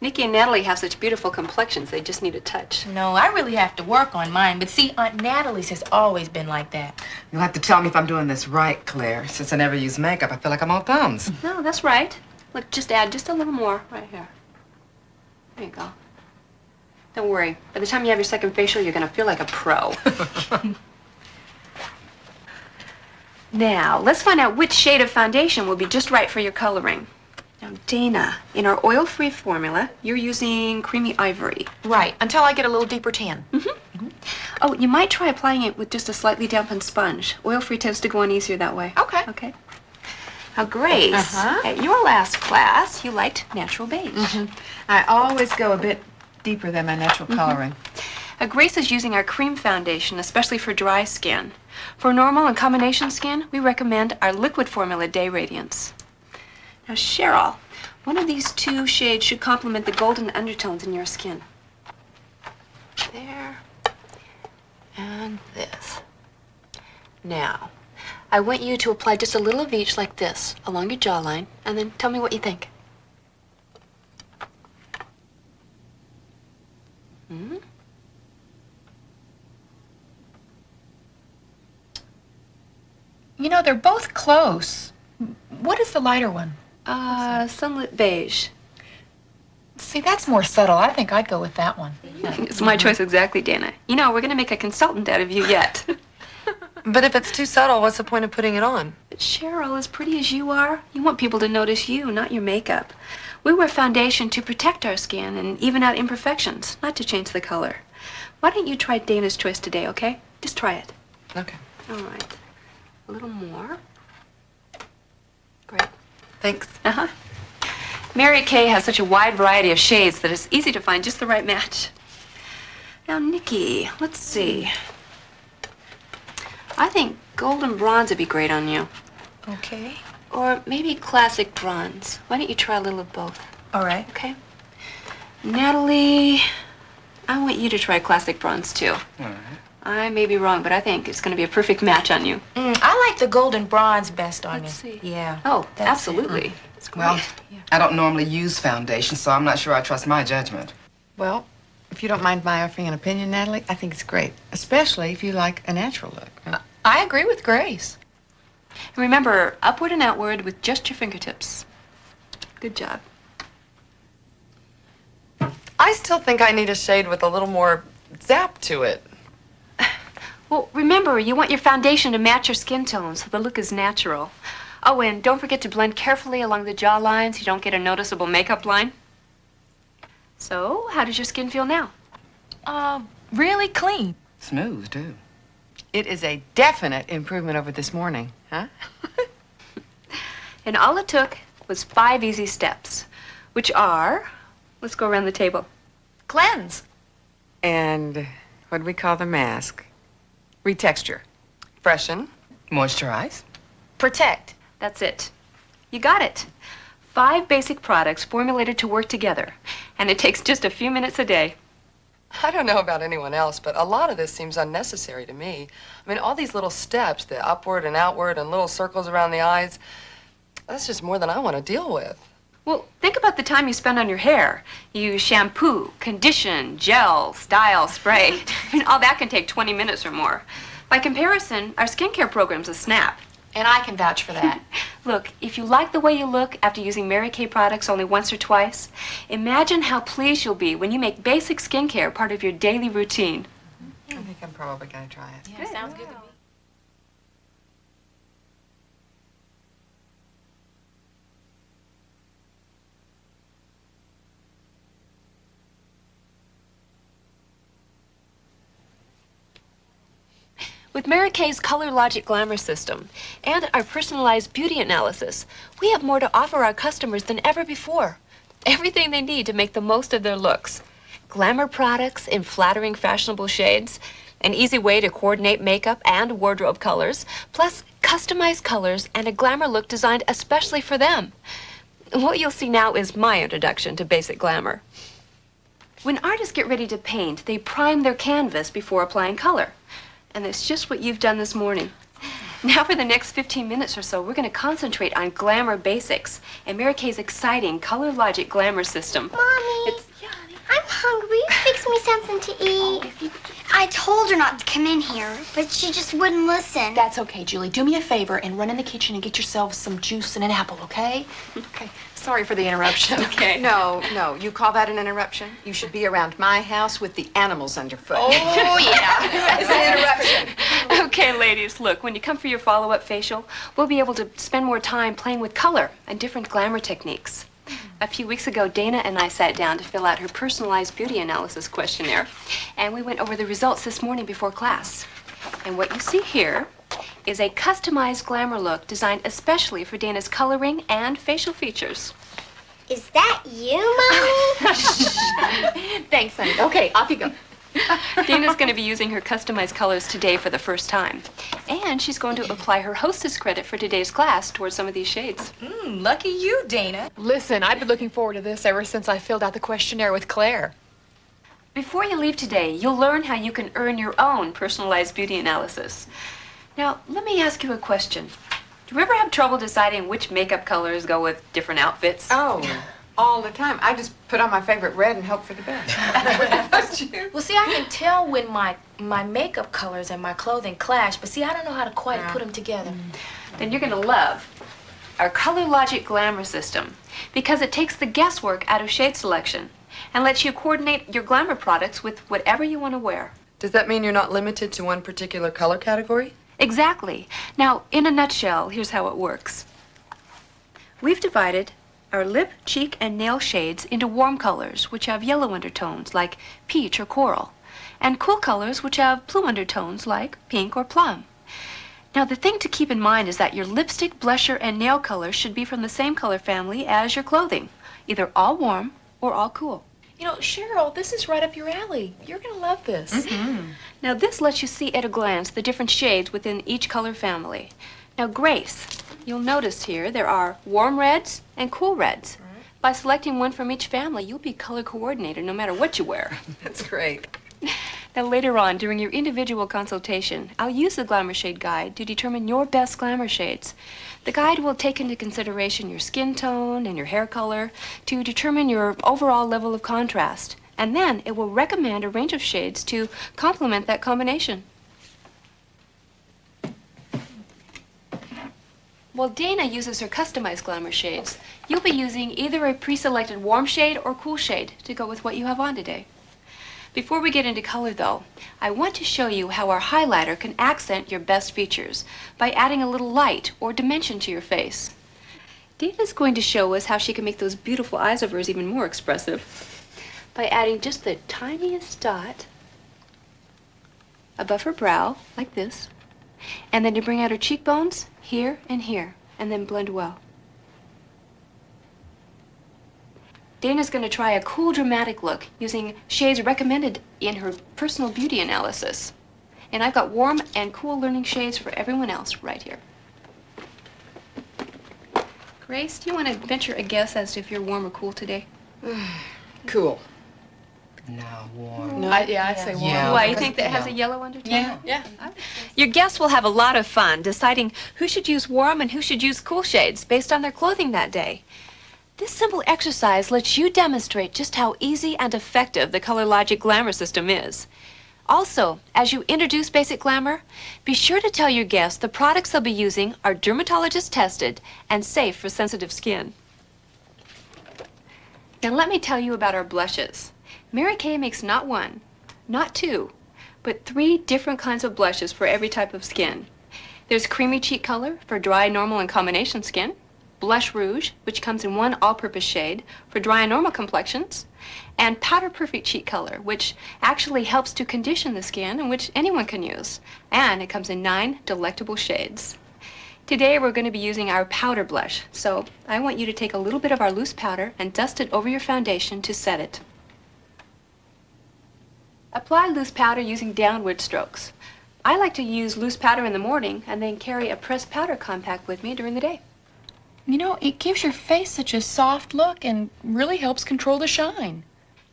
[SPEAKER 5] Nikki and Natalie have such beautiful complexions, they just need a touch.
[SPEAKER 7] No, I really have to work on mine. But see, Aunt Natalie's has always been like that.
[SPEAKER 4] You'll have to tell me if I'm doing this right, Claire. Since I never use makeup, I feel like I'm on thumbs.
[SPEAKER 5] No, that's right. Look, just add just a little more right here. There you go. Don't worry. By the time you have your second facial, you're going to feel like a pro. Now, let's find out which shade of foundation will be just right for your coloring. Now, Dana, in our oil-free formula, you're using creamy ivory.
[SPEAKER 8] Right, until I get a little deeper tan.
[SPEAKER 5] Oh, you might try applying it with just a slightly dampened sponge. Oil-free tends to go on easier that way.
[SPEAKER 8] Okay.
[SPEAKER 5] Okay. Now, Grace, at your last class, you liked natural beige.
[SPEAKER 6] I always go a bit deeper than my natural coloring.
[SPEAKER 5] Grace is using our cream foundation, especially for dry skin. For normal and combination skin, we recommend our liquid formula Day Radiance. Now, Cheryl, one of these 2 shades should complement the golden undertones in your skin. There. And this. Now, I want you to apply just a little of each like this, along your jawline, and then tell me what you think.
[SPEAKER 8] You know, they're both close. What is the lighter one?
[SPEAKER 5] Sunlit beige.
[SPEAKER 8] See, that's more subtle. I think I'd go with that one.
[SPEAKER 5] It's my choice exactly, Dana. You know, we're going to make a consultant out of you yet.
[SPEAKER 9] But if it's too subtle, what's the point of putting it on?
[SPEAKER 5] But Cheryl, as pretty as you are, you want people to notice you, not your makeup. We wear foundation to protect our skin and even out imperfections, not to change the color. Why don't you try Dana's choice today, okay? Just try it.
[SPEAKER 9] Okay.
[SPEAKER 5] All right. A little more. Great.
[SPEAKER 9] Thanks.
[SPEAKER 5] Mary Kay has such a wide variety of shades that it's easy to find just the right match. Now, Nikki, let's see. I think golden bronze would be great on you.
[SPEAKER 8] Okay.
[SPEAKER 5] Or maybe classic bronze. Why don't you try a little of both?
[SPEAKER 8] All right.
[SPEAKER 5] Okay. Natalie, I want you to try classic bronze, too.
[SPEAKER 4] All right.
[SPEAKER 5] I may be wrong, but I think it's going to be a perfect match on you.
[SPEAKER 7] I like the golden bronze best on
[SPEAKER 5] Let's
[SPEAKER 7] you.
[SPEAKER 5] see.
[SPEAKER 7] Yeah.
[SPEAKER 5] Oh,
[SPEAKER 7] that's
[SPEAKER 5] absolutely. It's great.
[SPEAKER 4] Well, I don't normally use foundation, so I'm not sure I trust my judgment.
[SPEAKER 6] Well, if you don't mind my offering an opinion, Natalie, I think it's great, especially if you like a natural look.
[SPEAKER 8] I agree with Grace.
[SPEAKER 5] And remember, upward and outward with just your fingertips. Good job.
[SPEAKER 9] I still think I need a shade with a little more zap to it.
[SPEAKER 5] Well, remember, you want your foundation to match your skin tone so the look is natural. Oh, and don't forget to blend carefully along the jaw lines so you don't get a noticeable makeup line. So, how does your skin feel now?
[SPEAKER 7] Really clean.
[SPEAKER 4] Smooth, too.
[SPEAKER 6] It is a definite improvement over this morning, huh?
[SPEAKER 5] And all it took was 5 easy steps, which are, let's go around the table.
[SPEAKER 8] Cleanse.
[SPEAKER 6] And what do we call the mask? Retexture.
[SPEAKER 9] Freshen.
[SPEAKER 4] Moisturize.
[SPEAKER 7] Protect.
[SPEAKER 5] That's it. You got it. 5 basic products formulated to work together, and it takes just a few minutes a day.
[SPEAKER 9] I don't know about anyone else, but a lot of this seems unnecessary to me. I mean, all these little steps, the upward and outward and little circles around the eyes, that's just more than I want to deal with.
[SPEAKER 5] Well, think about the time you spend on your hair. You use shampoo, condition, gel, style, spray. I mean, all that can take 20 minutes or more. By comparison, our skincare program's a snap.
[SPEAKER 8] And I can vouch for that.
[SPEAKER 1] Look, if you like the way you look after using Mary Kay products only once or twice, imagine how pleased you'll be when you make basic skincare part of your daily routine.
[SPEAKER 9] I think I'm probably going to try it.
[SPEAKER 7] Yeah, sounds good to me.
[SPEAKER 5] With Mary Kay's Color Logic Glamour System and our personalized beauty analysis, we have more to offer our customers than ever before. Everything they need to make the most of their looks. Glamour products in flattering, fashionable shades, an easy way to coordinate makeup and wardrobe colors, plus customized colors and a glamour look designed especially for them. What you'll see now is my introduction to basic glamour. When artists get ready to paint, they prime their canvas before applying color. And that's just what you've done this morning. Now for the next 15 minutes or so, we're going to concentrate on glamour basics and Mary Kay's exciting Color Logic Glamour System.
[SPEAKER 3] Mommy, I'm hungry. Fix me something to eat. I told her not to come in here, but she just wouldn't listen.
[SPEAKER 8] That's okay, Julie. Do me a favor and run in the kitchen and get yourself some juice and an apple, okay? Okay. Sorry for the interruption.
[SPEAKER 1] Okay.
[SPEAKER 6] No, you call that an interruption? You should be around my house with the animals underfoot.
[SPEAKER 8] Oh, yeah.
[SPEAKER 6] It's an interruption.
[SPEAKER 5] Okay, ladies, look, when you come for your follow-up facial, we'll be able to spend more time playing with color and different glamour techniques. A few weeks ago, Dana and I sat down to fill out her personalized beauty analysis questionnaire, and we went over the results this morning before class. And what you see here is a customized glamour look designed especially for Dana's coloring and facial features.
[SPEAKER 3] Is that you, Mommy?
[SPEAKER 8] Thanks, honey. Okay, off you go.
[SPEAKER 5] Dana's going to be using her customized colors today for the first time. And she's going to apply her Hostess credit for today's class towards some of these shades.
[SPEAKER 7] Lucky you, Dana.
[SPEAKER 8] Listen, I've been looking forward to this ever since I filled out the questionnaire with Claire.
[SPEAKER 5] Before you leave today, you'll learn how you can earn your own personalized beauty analysis. Now, let me ask you a question. Do you ever have trouble deciding which makeup colors go with different outfits?
[SPEAKER 6] Oh, all the time. I just put on my favorite red and hope for the best. Don't you?
[SPEAKER 7] Well, see, I can tell when my makeup colors and my clothing clash, but see, I don't know how to quite put them together.
[SPEAKER 5] Then you're going to love our Color Logic Glamour System because it takes the guesswork out of shade selection and lets you coordinate your glamour products with whatever you want to wear.
[SPEAKER 9] Does that mean you're not limited to one particular color category?
[SPEAKER 5] Exactly. Now, in a nutshell, here's how it works. We've divided our lip, cheek, and nail shades into warm colors, which have yellow undertones, like peach or coral, and cool colors, which have blue undertones, like pink or plum. Now, the thing to keep in mind is that your lipstick, blusher, and nail colors should be from the same color family as your clothing, either all warm or all cool.
[SPEAKER 8] You know, Cheryl, this is right up your alley. You're going to love this.
[SPEAKER 5] Now, this lets you see at a glance the different shades within each color family. Now, Grace, you'll notice here there are warm reds and cool reds. By selecting one from each family, you'll be color coordinated no matter what you wear.
[SPEAKER 6] That's great.
[SPEAKER 5] Now, later on, during your individual consultation, I'll use the Glamour Shade Guide to determine your best glamour shades. The guide will take into consideration your skin tone and your hair color to determine your overall level of contrast. And then it will recommend a range of shades to complement that combination. While Dana uses her customized glamour shades, you'll be using either a pre-selected warm shade or cool shade to go with what you have on today. Before we get into color, though, I want to show you how our highlighter can accent your best features by adding a little light or dimension to your face. Dana's going to show us how she can make those beautiful eyes of hers even more expressive by adding just the tiniest dot above her brow, like this, and then to bring out her cheekbones here, and then blend well. Dana's going to try a cool, dramatic look using shades recommended in her personal beauty analysis. And I've got warm and cool learning shades for everyone else right here. Grace, do you want to venture a guess as to if you're warm or cool today?
[SPEAKER 6] Cool.
[SPEAKER 4] Now warm.
[SPEAKER 6] No,
[SPEAKER 8] I'd say warm.
[SPEAKER 4] Yeah.
[SPEAKER 5] Why, you think that has a yellow undertone?
[SPEAKER 4] Yeah.
[SPEAKER 8] Yeah.
[SPEAKER 5] Your guests will have a lot of fun deciding who should use warm and who should use cool shades based on their clothing that day. This simple exercise lets you demonstrate just how easy and effective the Color Logic Glamour System is. Also, as you introduce Basic Glamour, be sure to tell your guests the products they'll be using are dermatologist tested and safe for sensitive skin. Now let me tell you about our blushes. Mary Kay makes not one, not two, but 3 different kinds of blushes for every type of skin. There's creamy cheek color for dry, normal, and combination skin. Blush rouge, which comes in one all-purpose shade for dry and normal complexions. And powder perfect cheek color, which actually helps to condition the skin and which anyone can use. And it comes in 9 delectable shades. Today we're going to be using our powder blush, so I want you to take a little bit of our loose powder and dust it over your foundation to set it. Apply loose powder using downward strokes. I like to use loose powder in the morning and then carry a pressed powder compact with me during the day.
[SPEAKER 2] You know, it gives your face such a soft look and really helps control the shine.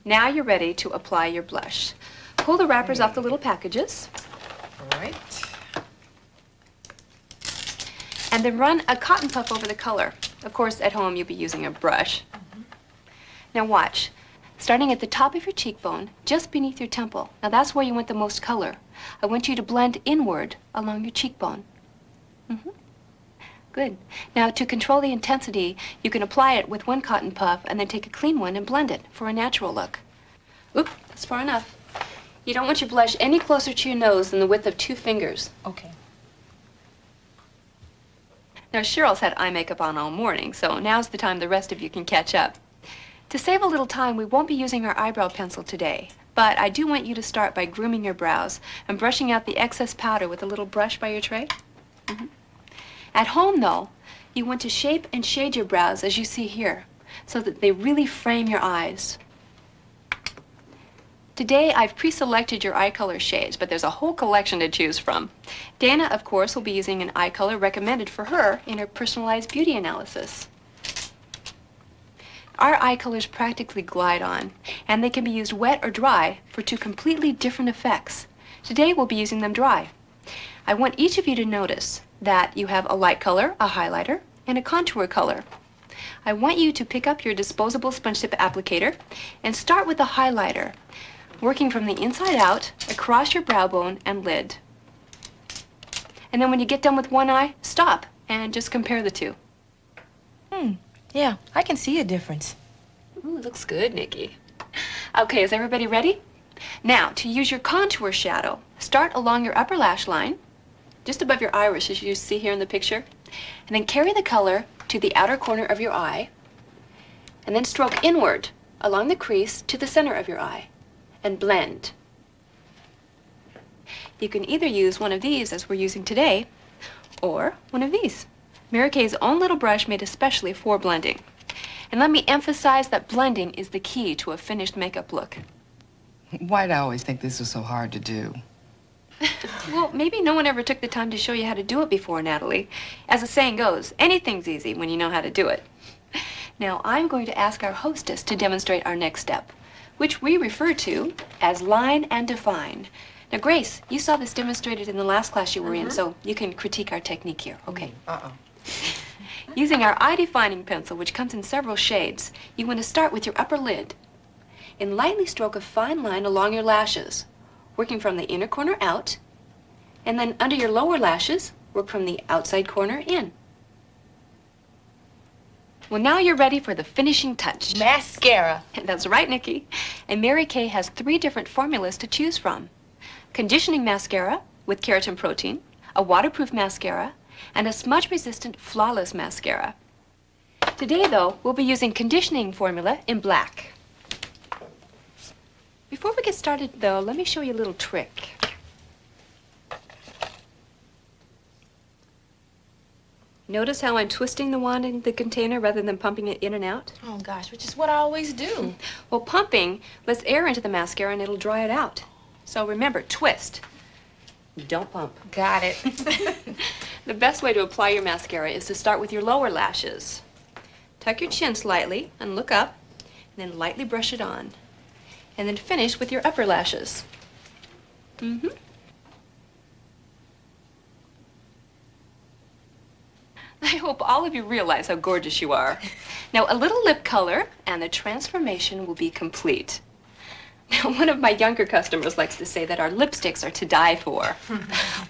[SPEAKER 5] Now you're ready to apply your blush. Pull the wrappers off the little packages.
[SPEAKER 6] All right.
[SPEAKER 5] And then run a cotton puff over the color. Of course, at home you'll be using a brush. Now watch. Starting at the top of your cheekbone, just beneath your temple. Now that's where you want the most color. I want you to blend inward along your cheekbone. Good. Now to control the intensity, you can apply it with one cotton puff and then take a clean one and blend it for a natural look. Oop, that's far enough. You don't want your blush any closer to your nose than the width of 2 fingers.
[SPEAKER 2] Okay.
[SPEAKER 5] Now, Cheryl's had eye makeup on all morning, so now's the time the rest of you can catch up. To save a little time, we won't be using our eyebrow pencil today, but I do want you to start by grooming your brows and brushing out the excess powder with a little brush by your tray. At home, though, you want to shape and shade your brows as you see here, so that they really frame your eyes. Today, I've pre-selected your eye color shades, but there's a whole collection to choose from. Dana, of course, will be using an eye color recommended for her in her personalized beauty analysis. Our eye colors practically glide on, and they can be used wet or dry for 2 completely different effects. Today, we'll be using them dry. I want each of you to notice that you have a light color, a highlighter, and a contour color. I want you to pick up your disposable sponge tip applicator and start with the highlighter, working from the inside out across your brow bone and lid. And then when you get done with one eye, stop and just compare the 2.
[SPEAKER 7] Yeah, I can see a difference.
[SPEAKER 5] Ooh, looks good, Nikki. Okay, is everybody ready? Now, to use your contour shadow, start along your upper lash line, just above your iris, as you see here in the picture, and then carry the color to the outer corner of your eye, and then stroke inward along the crease to the center of your eye, and blend. You can either use one of these, as we're using today, or one of these. Mary Kay's own little brush made especially for blending. And let me emphasize that blending is the key to a finished makeup look.
[SPEAKER 4] Why'd I always think this was so hard to do?
[SPEAKER 5] Well, maybe no one ever took the time to show you how to do it before, Natalie. As the saying goes, anything's easy when you know how to do it. Now, I'm going to ask our hostess to demonstrate our next step, which we refer to as line and define. Now, Grace, you saw this demonstrated in the last class you were in, so you can critique our technique here. Okay. Using our eye-defining pencil, which comes in several shades, you want to start with your upper lid and lightly stroke a fine line along your lashes, working from the inner corner out, and then under your lower lashes, work from the outside corner in. Well, now you're ready for the finishing touch.
[SPEAKER 7] Mascara.
[SPEAKER 5] That's right, Nikki. And Mary Kay has 3 different formulas to choose from. Conditioning mascara with keratin protein, a waterproof mascara, and a smudge-resistant flawless mascara. Today, though, we'll be using conditioning formula in black. Before we get started, though, let me show you a little trick. Notice how I'm twisting the wand in the container rather than pumping it in and out?
[SPEAKER 7] Oh, gosh, which is what I always do.
[SPEAKER 5] Well, pumping lets air into the mascara and it'll dry it out. So remember, twist. Don't pump.
[SPEAKER 7] Got it.
[SPEAKER 5] The best way to apply your mascara is to start with your lower lashes. Tuck your chin slightly and look up, and then lightly brush it on. And then finish with your upper lashes. I hope all of you realize how gorgeous you are. Now, a little lip color, and the transformation will be complete.
[SPEAKER 1] One of my younger customers likes to say that our lipsticks are to die for.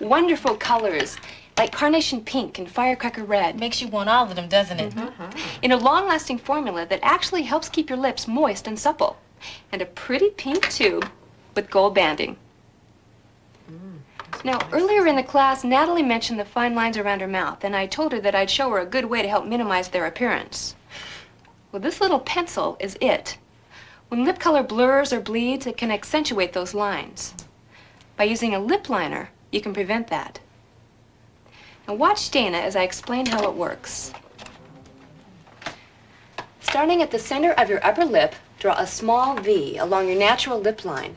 [SPEAKER 1] Wonderful colors, like carnation pink and firecracker red.
[SPEAKER 7] Makes you want all of them, doesn't it?
[SPEAKER 1] In a long-lasting formula that actually helps keep your lips moist and supple. And a pretty pink tube with gold banding. Now, earlier in the class, Natalie mentioned the fine lines around her mouth, and I told her that I'd show her a good way to help minimize their appearance. Well, this little pencil is it. When lip color blurs or bleeds, it can accentuate those lines. By using a lip liner, you can prevent that. Now watch Dana as I explain how it works. Starting at the center of your upper lip, draw a small V along your natural lip line.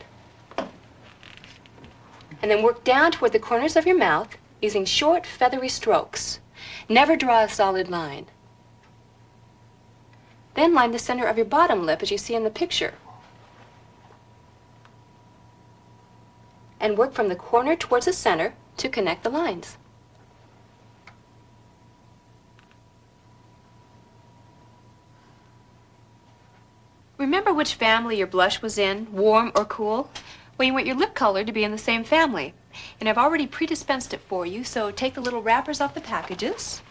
[SPEAKER 1] And then work down toward the corners of your mouth using short, feathery strokes. Never draw a solid line. Then line the center of your bottom lip as you see in the picture. And work from the corner towards the center to connect the lines. Remember which family your blush was in, warm or cool? Well, you want your lip color to be in the same family. And I've already pre-dispensed it for you, so take the little wrappers off the packages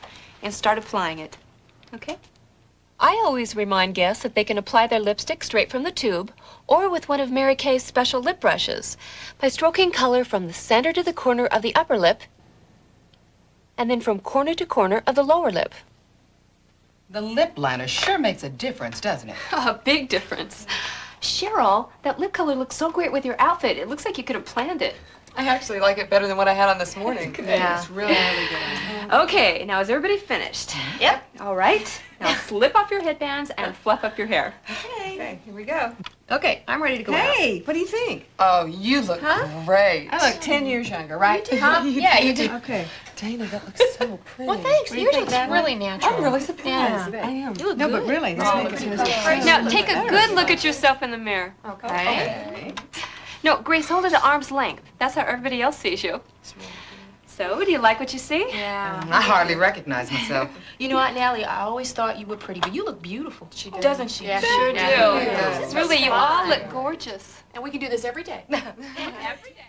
[SPEAKER 1] and start applying it. Okay? I always remind guests that they can apply their lipstick straight from the tube or with one of Mary Kay's special lip brushes by stroking color from the center to the corner of the upper lip and then from corner to corner of the lower lip.
[SPEAKER 4] The lip liner sure makes a difference, doesn't it?
[SPEAKER 1] A big difference. Cheryl, that lip color looks so great with your outfit. It looks like you could have planned it.
[SPEAKER 9] I actually like it better than what I had on this morning.
[SPEAKER 7] Yeah.
[SPEAKER 9] It's really, really good.
[SPEAKER 1] Okay, now is everybody finished?
[SPEAKER 7] Yep.
[SPEAKER 1] All right. Now slip off your headbands and fluff up your hair.
[SPEAKER 6] Okay, here we go.
[SPEAKER 1] Okay, I'm ready to go out.
[SPEAKER 6] Hey, what do you think?
[SPEAKER 4] Oh, you look great.
[SPEAKER 6] I look 10 years younger, right?
[SPEAKER 7] Huh? Yeah, you do.
[SPEAKER 6] Okay.
[SPEAKER 9] Dana, that looks so pretty.
[SPEAKER 7] Well, thanks.
[SPEAKER 6] do you
[SPEAKER 7] Yours
[SPEAKER 6] think,
[SPEAKER 7] looks
[SPEAKER 6] Natalie?
[SPEAKER 7] really natural.
[SPEAKER 9] I'm really surprised.
[SPEAKER 6] I am.
[SPEAKER 7] You look
[SPEAKER 6] No,
[SPEAKER 7] good.
[SPEAKER 6] but really, this makes it
[SPEAKER 1] Now take a good look at yourself in the mirror.
[SPEAKER 6] Okay.
[SPEAKER 1] No, Grace, hold it at arm's length. That's how everybody else sees you. So, do you like what you see?
[SPEAKER 7] Yeah.
[SPEAKER 4] I hardly recognize myself.
[SPEAKER 7] You know, Aunt Nellie, I always thought you were pretty, but you look beautiful. She does. Doesn't she?
[SPEAKER 1] Yeah, sure do.
[SPEAKER 7] Yeah.
[SPEAKER 1] Really, you all look gorgeous.
[SPEAKER 8] And we can do this every day.
[SPEAKER 1] Every day.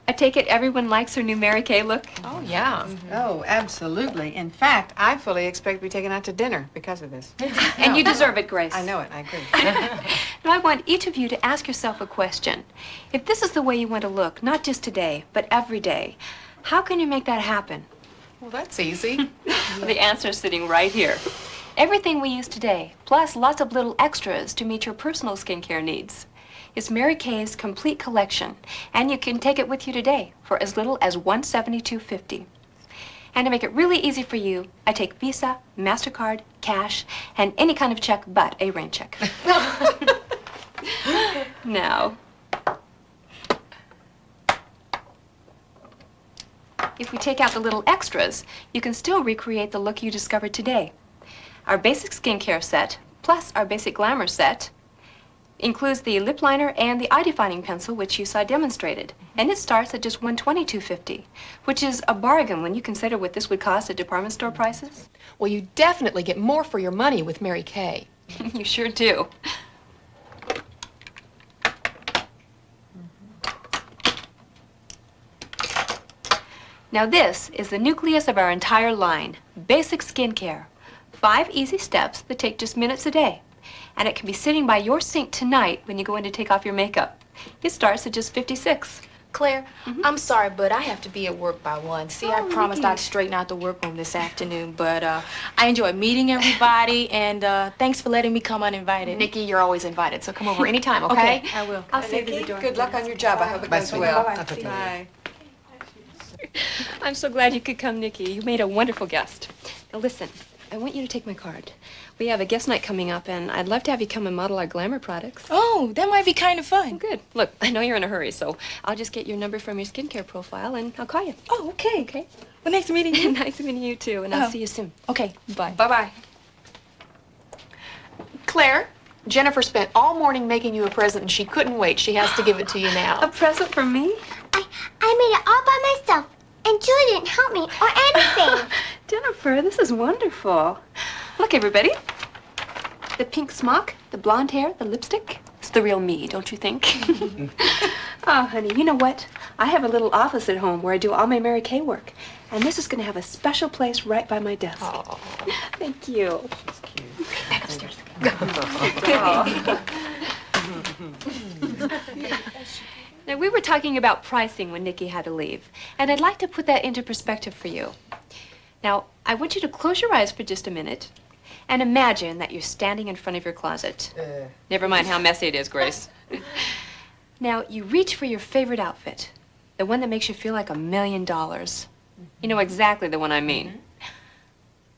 [SPEAKER 1] I take it everyone likes her new Mary Kay look?
[SPEAKER 8] Oh, yeah.
[SPEAKER 6] Oh, absolutely. In fact, I fully expect to be taken out to dinner because of this.
[SPEAKER 1] And you deserve it, Grace.
[SPEAKER 6] I know it. I agree.
[SPEAKER 1] Now, I want each of you to ask yourself a question. If this is the way you want to look, not just today, but every day, how can you make that happen?
[SPEAKER 6] Well, that's easy.
[SPEAKER 1] The answer is sitting right here. Everything we use today, plus lots of little extras to meet your personal skincare needs. It's Mary Kay's complete collection, and you can take it with you today for as little as $172.50. And to make it really easy for you, I take Visa, MasterCard, cash, and any kind of check but a rain check. Now, if we take out the little extras, you can still recreate the look you discovered today. Our basic skincare set, plus our basic glamour set, includes the lip liner and the eye-defining pencil, which you saw demonstrated. And it starts at just $122.50, which is a bargain when you consider what this would cost at department store prices.
[SPEAKER 8] Well, you definitely get more for your money with Mary Kay.
[SPEAKER 1] You sure do. Now this is the nucleus of our entire line, basic skincare. 5 easy steps that take just minutes a day. And it can be sitting by your sink tonight when you go in to take off your makeup. It starts at just $56.
[SPEAKER 7] Claire, I'm sorry, but I have to be at work by 1. See, I promised I'd straighten out the workroom this afternoon, but I enjoyed meeting everybody, and thanks for letting me come uninvited.
[SPEAKER 8] Nikki, you're always invited, so come over anytime, okay?
[SPEAKER 7] I will.
[SPEAKER 1] I'll see you at the door.
[SPEAKER 9] Good luck on your job. I hope it goes well.
[SPEAKER 6] Bye.
[SPEAKER 1] I'm so glad you could come, Nikki. You made a wonderful guest. Now listen, I want you to take my card. We have a guest night coming up, and I'd love to have you come and model our glamour products.
[SPEAKER 7] Oh, that might be kind of fun.
[SPEAKER 1] Oh, good. Look, I know you're in a hurry, so I'll just get your number from your skincare profile, and I'll call you.
[SPEAKER 7] Oh, okay.
[SPEAKER 1] Okay?
[SPEAKER 7] Well, nice meeting you.
[SPEAKER 1] Nice meeting you, too, and I'll see you soon.
[SPEAKER 7] Okay.
[SPEAKER 1] Bye.
[SPEAKER 6] Bye-bye.
[SPEAKER 8] Claire, Jennifer spent all morning making you a present, and she couldn't wait. She has to give it to you now.
[SPEAKER 1] A present for me?
[SPEAKER 3] I I made it all by myself, and Julie didn't help me or anything.
[SPEAKER 1] Jennifer, this is wonderful. Look, everybody. The pink smock, the blonde hair, the lipstick. It's the real me, don't you think? Oh, honey, you know what? I have a little office at home where I do all my Mary Kay work. And this is going to have a special place right by my desk. Oh. Thank you. She's cute. Back upstairs. Now, we were talking about pricing when Nikki had to leave. And I'd like to put that into perspective for you. Now, I want you to close your eyes for just a minute and imagine that you're standing in front of your closet. Never mind how messy it is, Grace. Now, you reach for your favorite outfit, the one that makes you feel like $1 million. You know exactly the one I mean.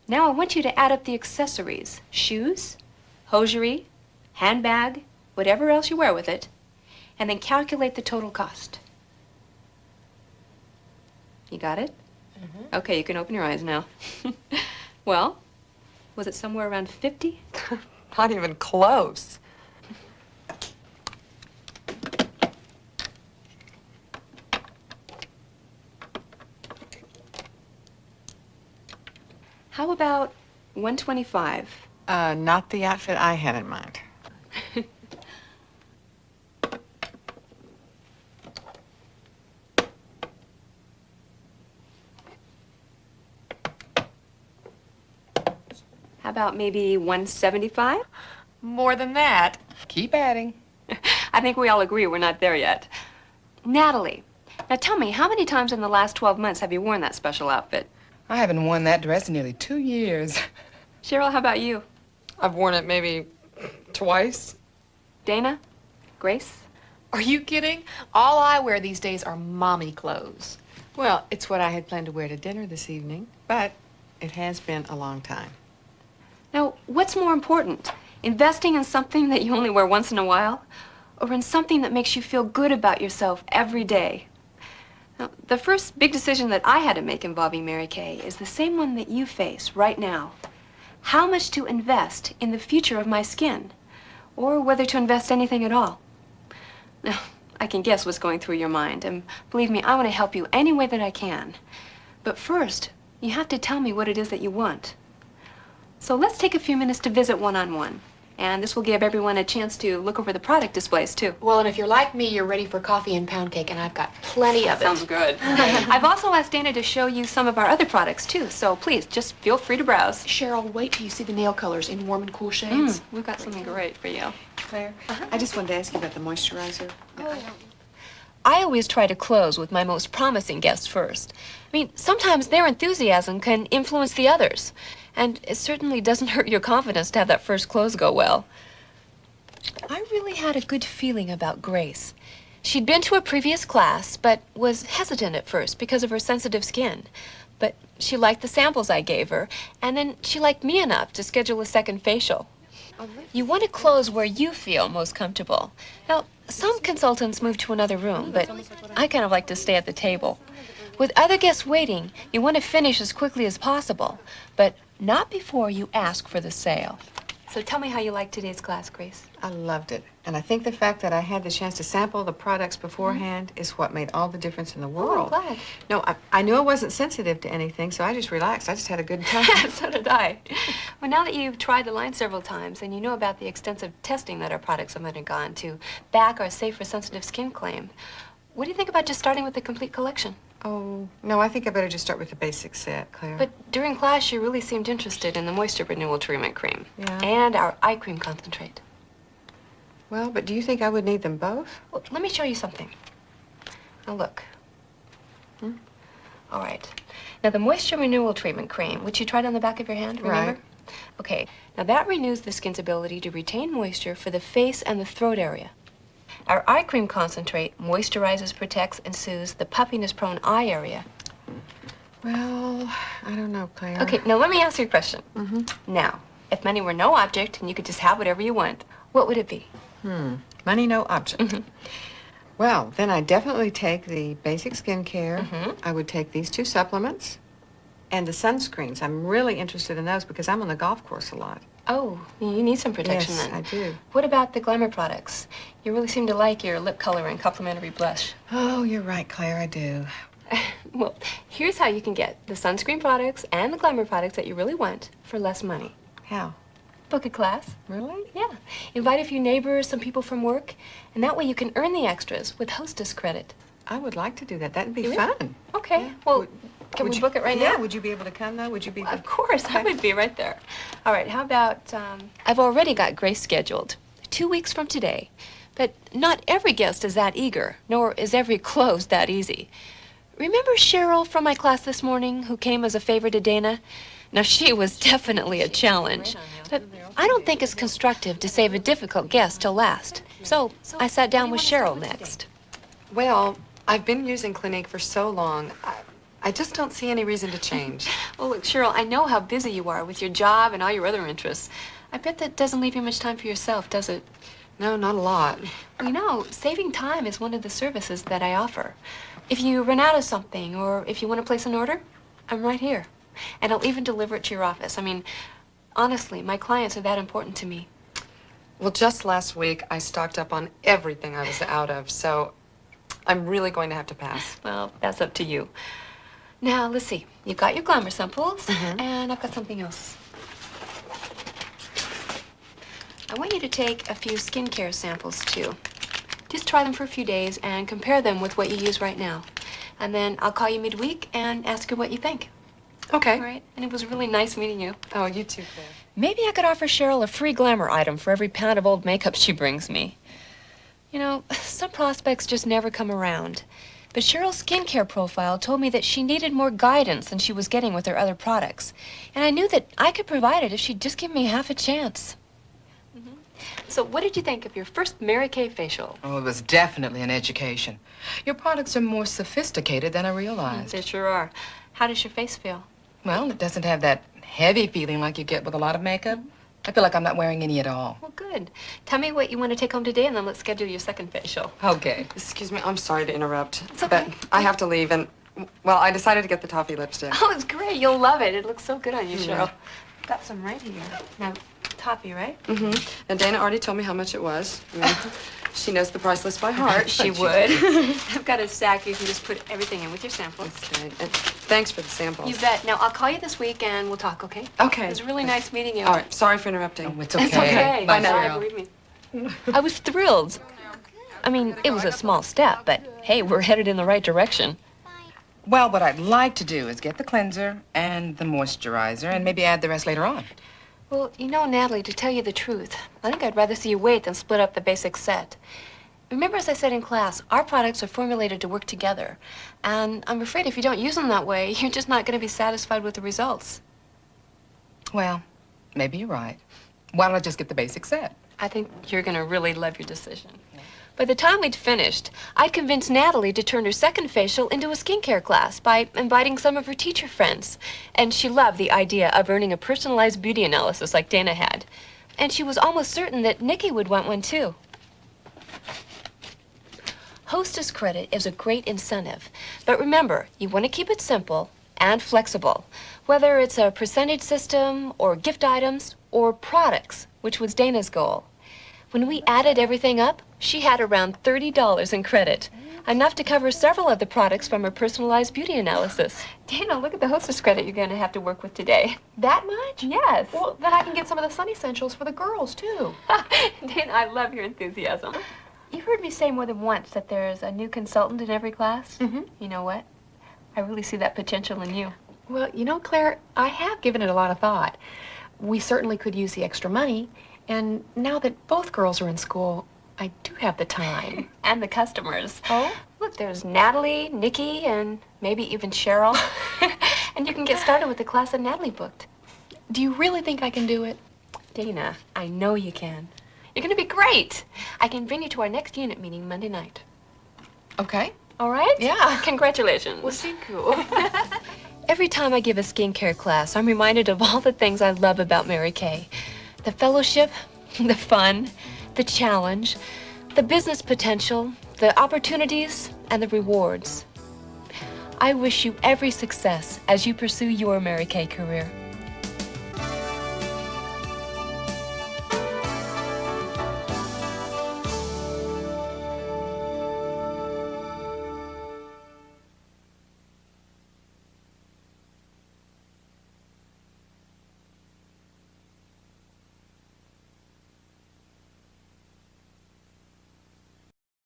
[SPEAKER 1] Now, I want you to add up the accessories, shoes, hosiery, handbag, whatever else you wear with it, and then calculate the total cost. You got it? Okay, you can open your eyes now. Well, was it somewhere around 50?
[SPEAKER 9] Not even close.
[SPEAKER 1] How about 125?
[SPEAKER 6] Not the outfit I had in mind.
[SPEAKER 1] How about maybe 175?
[SPEAKER 6] More than that.
[SPEAKER 4] Keep adding.
[SPEAKER 1] I think we all agree we're not there yet. Natalie, now tell me, how many times in the last 12 months have you worn that special outfit?
[SPEAKER 4] I haven't worn that dress in nearly 2 years.
[SPEAKER 1] Cheryl, how about you?
[SPEAKER 9] I've worn it maybe twice.
[SPEAKER 1] Dana? Grace?
[SPEAKER 8] Are you kidding? All I wear these days are mommy clothes.
[SPEAKER 6] Well, it's what I had planned to wear to dinner this evening, but it has been a long time.
[SPEAKER 1] Now, what's more important? Investing in something that you only wear once in a while? Or in something that makes you feel good about yourself every day? Now, the first big decision that I had to make involving Mary Kay is the same one that you face right now. How much to invest in the future of my skin? Or whether to invest anything at all? Now, I can guess what's going through your mind, and believe me, I want to help you any way that I can. But first, you have to tell me what it is that you want. So let's take a few minutes to visit one-on-one. And this will give everyone a chance to look over the product displays, too.
[SPEAKER 8] Well, and if you're like me, you're ready for coffee and pound cake, and I've got plenty of it.
[SPEAKER 1] Sounds good. I've also asked Dana to show you some of our other products, too. So please, just feel free to browse.
[SPEAKER 8] Cheryl, wait till you see the nail colors in warm and cool shades.
[SPEAKER 1] We've got something great for you.
[SPEAKER 6] Claire, I just wanted to ask you about the moisturizer.
[SPEAKER 1] I always try to close with my most promising guests first. I mean, sometimes their enthusiasm can influence the others. And it certainly doesn't hurt your confidence to have that first close go well. I really had a good feeling about Grace. She'd been to a previous class, but was hesitant at first because of her sensitive skin. But she liked the samples I gave her, and then she liked me enough to schedule a second facial. You want to close where you feel most comfortable. Now, some consultants move to another room, but I kind of like to stay at the table. With other guests waiting, you want to finish as quickly as possible, but not before you ask for the sale. So tell me how you liked today's class, Grace.
[SPEAKER 6] I loved it. And I think the fact that I had the chance to sample the products beforehand is what made all the difference in the world.
[SPEAKER 1] Oh, I'm glad.
[SPEAKER 6] No, I knew I wasn't sensitive to anything, so I just relaxed. I just had a good time.
[SPEAKER 1] So did I. Well, now that you've tried the line several times and you know about the extensive testing that our products have undergone to back our safe for sensitive skin claim, what do you think about just starting with the complete collection?
[SPEAKER 6] Oh, no, I think I better just start with the basic set, Claire.
[SPEAKER 1] But during class, you really seemed interested in the Moisture Renewal Treatment Cream.
[SPEAKER 6] Yeah.
[SPEAKER 1] And our eye cream concentrate.
[SPEAKER 6] Well, but do you think I would need them both?
[SPEAKER 1] Well, let me show you something. Now, look. All right. Now, the Moisture Renewal Treatment Cream, which you tried on the back of your hand, remember?
[SPEAKER 6] Right.
[SPEAKER 1] Okay. Now, that renews the skin's ability to retain moisture for the face and the throat area. Our eye cream concentrate moisturizes, protects, and soothes the puffiness-prone eye area.
[SPEAKER 6] Well, I don't know, Claire.
[SPEAKER 1] Okay, now let me ask you a question. Now, if money were no object and you could just have whatever you want, what would it be?
[SPEAKER 6] Money, no object. Well, then I'd definitely take the basic skincare. I would take these 2 supplements and the sunscreens. I'm really interested in those because I'm on the golf course a lot.
[SPEAKER 5] Oh, you need some protection
[SPEAKER 6] Yes,
[SPEAKER 5] then.
[SPEAKER 6] I do.
[SPEAKER 5] What about the Glamour products? You really seem to like your lip color and complimentary blush.
[SPEAKER 4] Oh, you're right, Claire, I do.
[SPEAKER 5] Well, here's how you can get the sunscreen products and the Glamour products that you really want for less money.
[SPEAKER 6] How?
[SPEAKER 5] Book a class.
[SPEAKER 6] Really?
[SPEAKER 5] Yeah. Invite a few neighbors, some people from work, and that way you can earn the extras with Hostess credit.
[SPEAKER 6] I would like to do that. That'd be
[SPEAKER 5] You
[SPEAKER 6] fun.
[SPEAKER 5] Okay.
[SPEAKER 6] Yeah.
[SPEAKER 5] Well,
[SPEAKER 6] Would-
[SPEAKER 5] can
[SPEAKER 6] would
[SPEAKER 5] we
[SPEAKER 6] you-
[SPEAKER 5] book it right
[SPEAKER 6] Yeah,
[SPEAKER 5] now?
[SPEAKER 6] would you be able to come, though? Would you be...
[SPEAKER 5] Of course, I would be right there. All right, how about, I've already got Grace scheduled 2 weeks from today. But not every guest is that eager, nor is every close that easy. Remember Cheryl from my class this morning who came as a favor to Dana? Now, she was definitely a challenge. But I don't think it's constructive to save a difficult guest till last. So I sat down with Cheryl next.
[SPEAKER 9] Well, I've been using Clinique for so long. I just don't see any reason to change.
[SPEAKER 5] Well, look, Cheryl, I know how busy you are with your job and all your other interests. I bet that doesn't leave you much time for yourself, does it?
[SPEAKER 9] No, not a lot.
[SPEAKER 5] Well, you know, saving time is one of the services that I offer. If you run out of something or if you want to place an order, I'm right here. And I'll even deliver it to your office. I mean, honestly, my clients are that important to me.
[SPEAKER 9] Well, just last week, I stocked up on everything I was out of, so I'm really going to have to pass.
[SPEAKER 5] Well, that's up to you. Now, let's see. You've got your Glamour samples, and I've got something else. I want you to take a few skincare samples, too. Just try them for a few days and compare them with what you use right now. And then I'll call you midweek and ask you what you think.
[SPEAKER 9] Okay.
[SPEAKER 5] All right? And it was really nice meeting you.
[SPEAKER 9] Oh, you too, Claire.
[SPEAKER 5] Maybe I could offer Cheryl a free Glamour item for every pound of old makeup she brings me. You know, some prospects just never come around. But Cheryl's skincare profile told me that she needed more guidance than she was getting with her other products. And I knew that I could provide it if she'd just give me half a chance. So what did you think of your first Mary Kay facial?
[SPEAKER 4] Oh, it was definitely an education. Your products are more sophisticated than I realized.
[SPEAKER 5] They sure are. How does your face feel?
[SPEAKER 4] Well, it doesn't have that heavy feeling like you get with a lot of makeup. I feel like I'm not wearing any at all.
[SPEAKER 5] Well, good. Tell me what you want to take home today, and then let's schedule your second facial.
[SPEAKER 4] Okay.
[SPEAKER 9] Excuse me, I'm sorry to interrupt.
[SPEAKER 5] It's okay.
[SPEAKER 9] But I have to leave, and, well, I decided to get the toffee lipstick.
[SPEAKER 5] Oh, it's great. You'll love it. It looks so good on you, Cheryl. Got some right here. Now, toffee, right?
[SPEAKER 9] Mm-hmm. And Dana already told me how much it was. I mean, she knows the price list by heart.
[SPEAKER 5] She would. I've got a stack. You can just put everything in with your samples.
[SPEAKER 9] Okay. And thanks for the samples.
[SPEAKER 5] You bet. Now, I'll call you this week, and we'll talk, okay?
[SPEAKER 9] Okay.
[SPEAKER 5] It was really nice meeting you.
[SPEAKER 9] All right. Sorry for interrupting.
[SPEAKER 4] Oh, it's okay.
[SPEAKER 5] It's okay.
[SPEAKER 4] Bye,
[SPEAKER 5] Bye,
[SPEAKER 4] Cheryl.
[SPEAKER 5] believe me. I was thrilled. I mean, it was a small step, but hey, we're headed in the right direction.
[SPEAKER 4] Well, what I'd like to do is get the cleanser and the moisturizer and maybe add the rest later on.
[SPEAKER 5] Well, you know, Natalie, to tell you the truth, I think I'd rather see you wait than split up the basic set. Remember, as I said in class, our products are formulated to work together. And I'm afraid if you don't use them that way, you're just not going to be satisfied with the results.
[SPEAKER 4] Well, maybe you're right. Why don't I just get the basic set?
[SPEAKER 5] I think you're going to really love your decision. By the time we'd finished, I'd convinced Natalie to turn her second facial into a skincare class by inviting some of her teacher friends. And she loved the idea of earning a personalized beauty analysis like Dana had. And she was almost certain that Nikki would want one too. Hostess credit is a great incentive. But remember, you want to keep it simple and flexible. Whether it's a percentage system or gift items or products, which was Dana's goal. When we added everything up, she had around $30 in credit, enough to cover several of the products from her personalized beauty analysis. Dana, look at the Hostess credit you're going to have to work with today.
[SPEAKER 8] That much?
[SPEAKER 5] Yes.
[SPEAKER 8] Well, then I can get some of the Sun Essentials for the girls, too.
[SPEAKER 5] Dana, I love your enthusiasm. You heard me say more than once that there's a new consultant in every class.
[SPEAKER 8] Mm-hmm.
[SPEAKER 5] You know what? I really see that potential in you.
[SPEAKER 8] Well, you know, Claire, I have given it a lot of thought. We certainly could use the extra money, and now that both girls are in school, I do have the time.
[SPEAKER 5] And the customers.
[SPEAKER 8] Oh?
[SPEAKER 5] Look, there's Natalie, Nikki, and maybe even Cheryl. And you can get started with the class that Natalie booked.
[SPEAKER 8] Do you really think I can do it?
[SPEAKER 5] Dana, I know you can. You're going to be great. I can bring you to our next unit meeting Monday night.
[SPEAKER 4] Okay.
[SPEAKER 5] All right?
[SPEAKER 4] Yeah.
[SPEAKER 5] Congratulations.
[SPEAKER 8] Well, see, cool.
[SPEAKER 5] Every time I give a skincare class, I'm reminded of all the things I love about Mary Kay. The fellowship, the fun, the challenge, the business potential, the opportunities, and the rewards. I wish you every success as you pursue your Mary Kay career.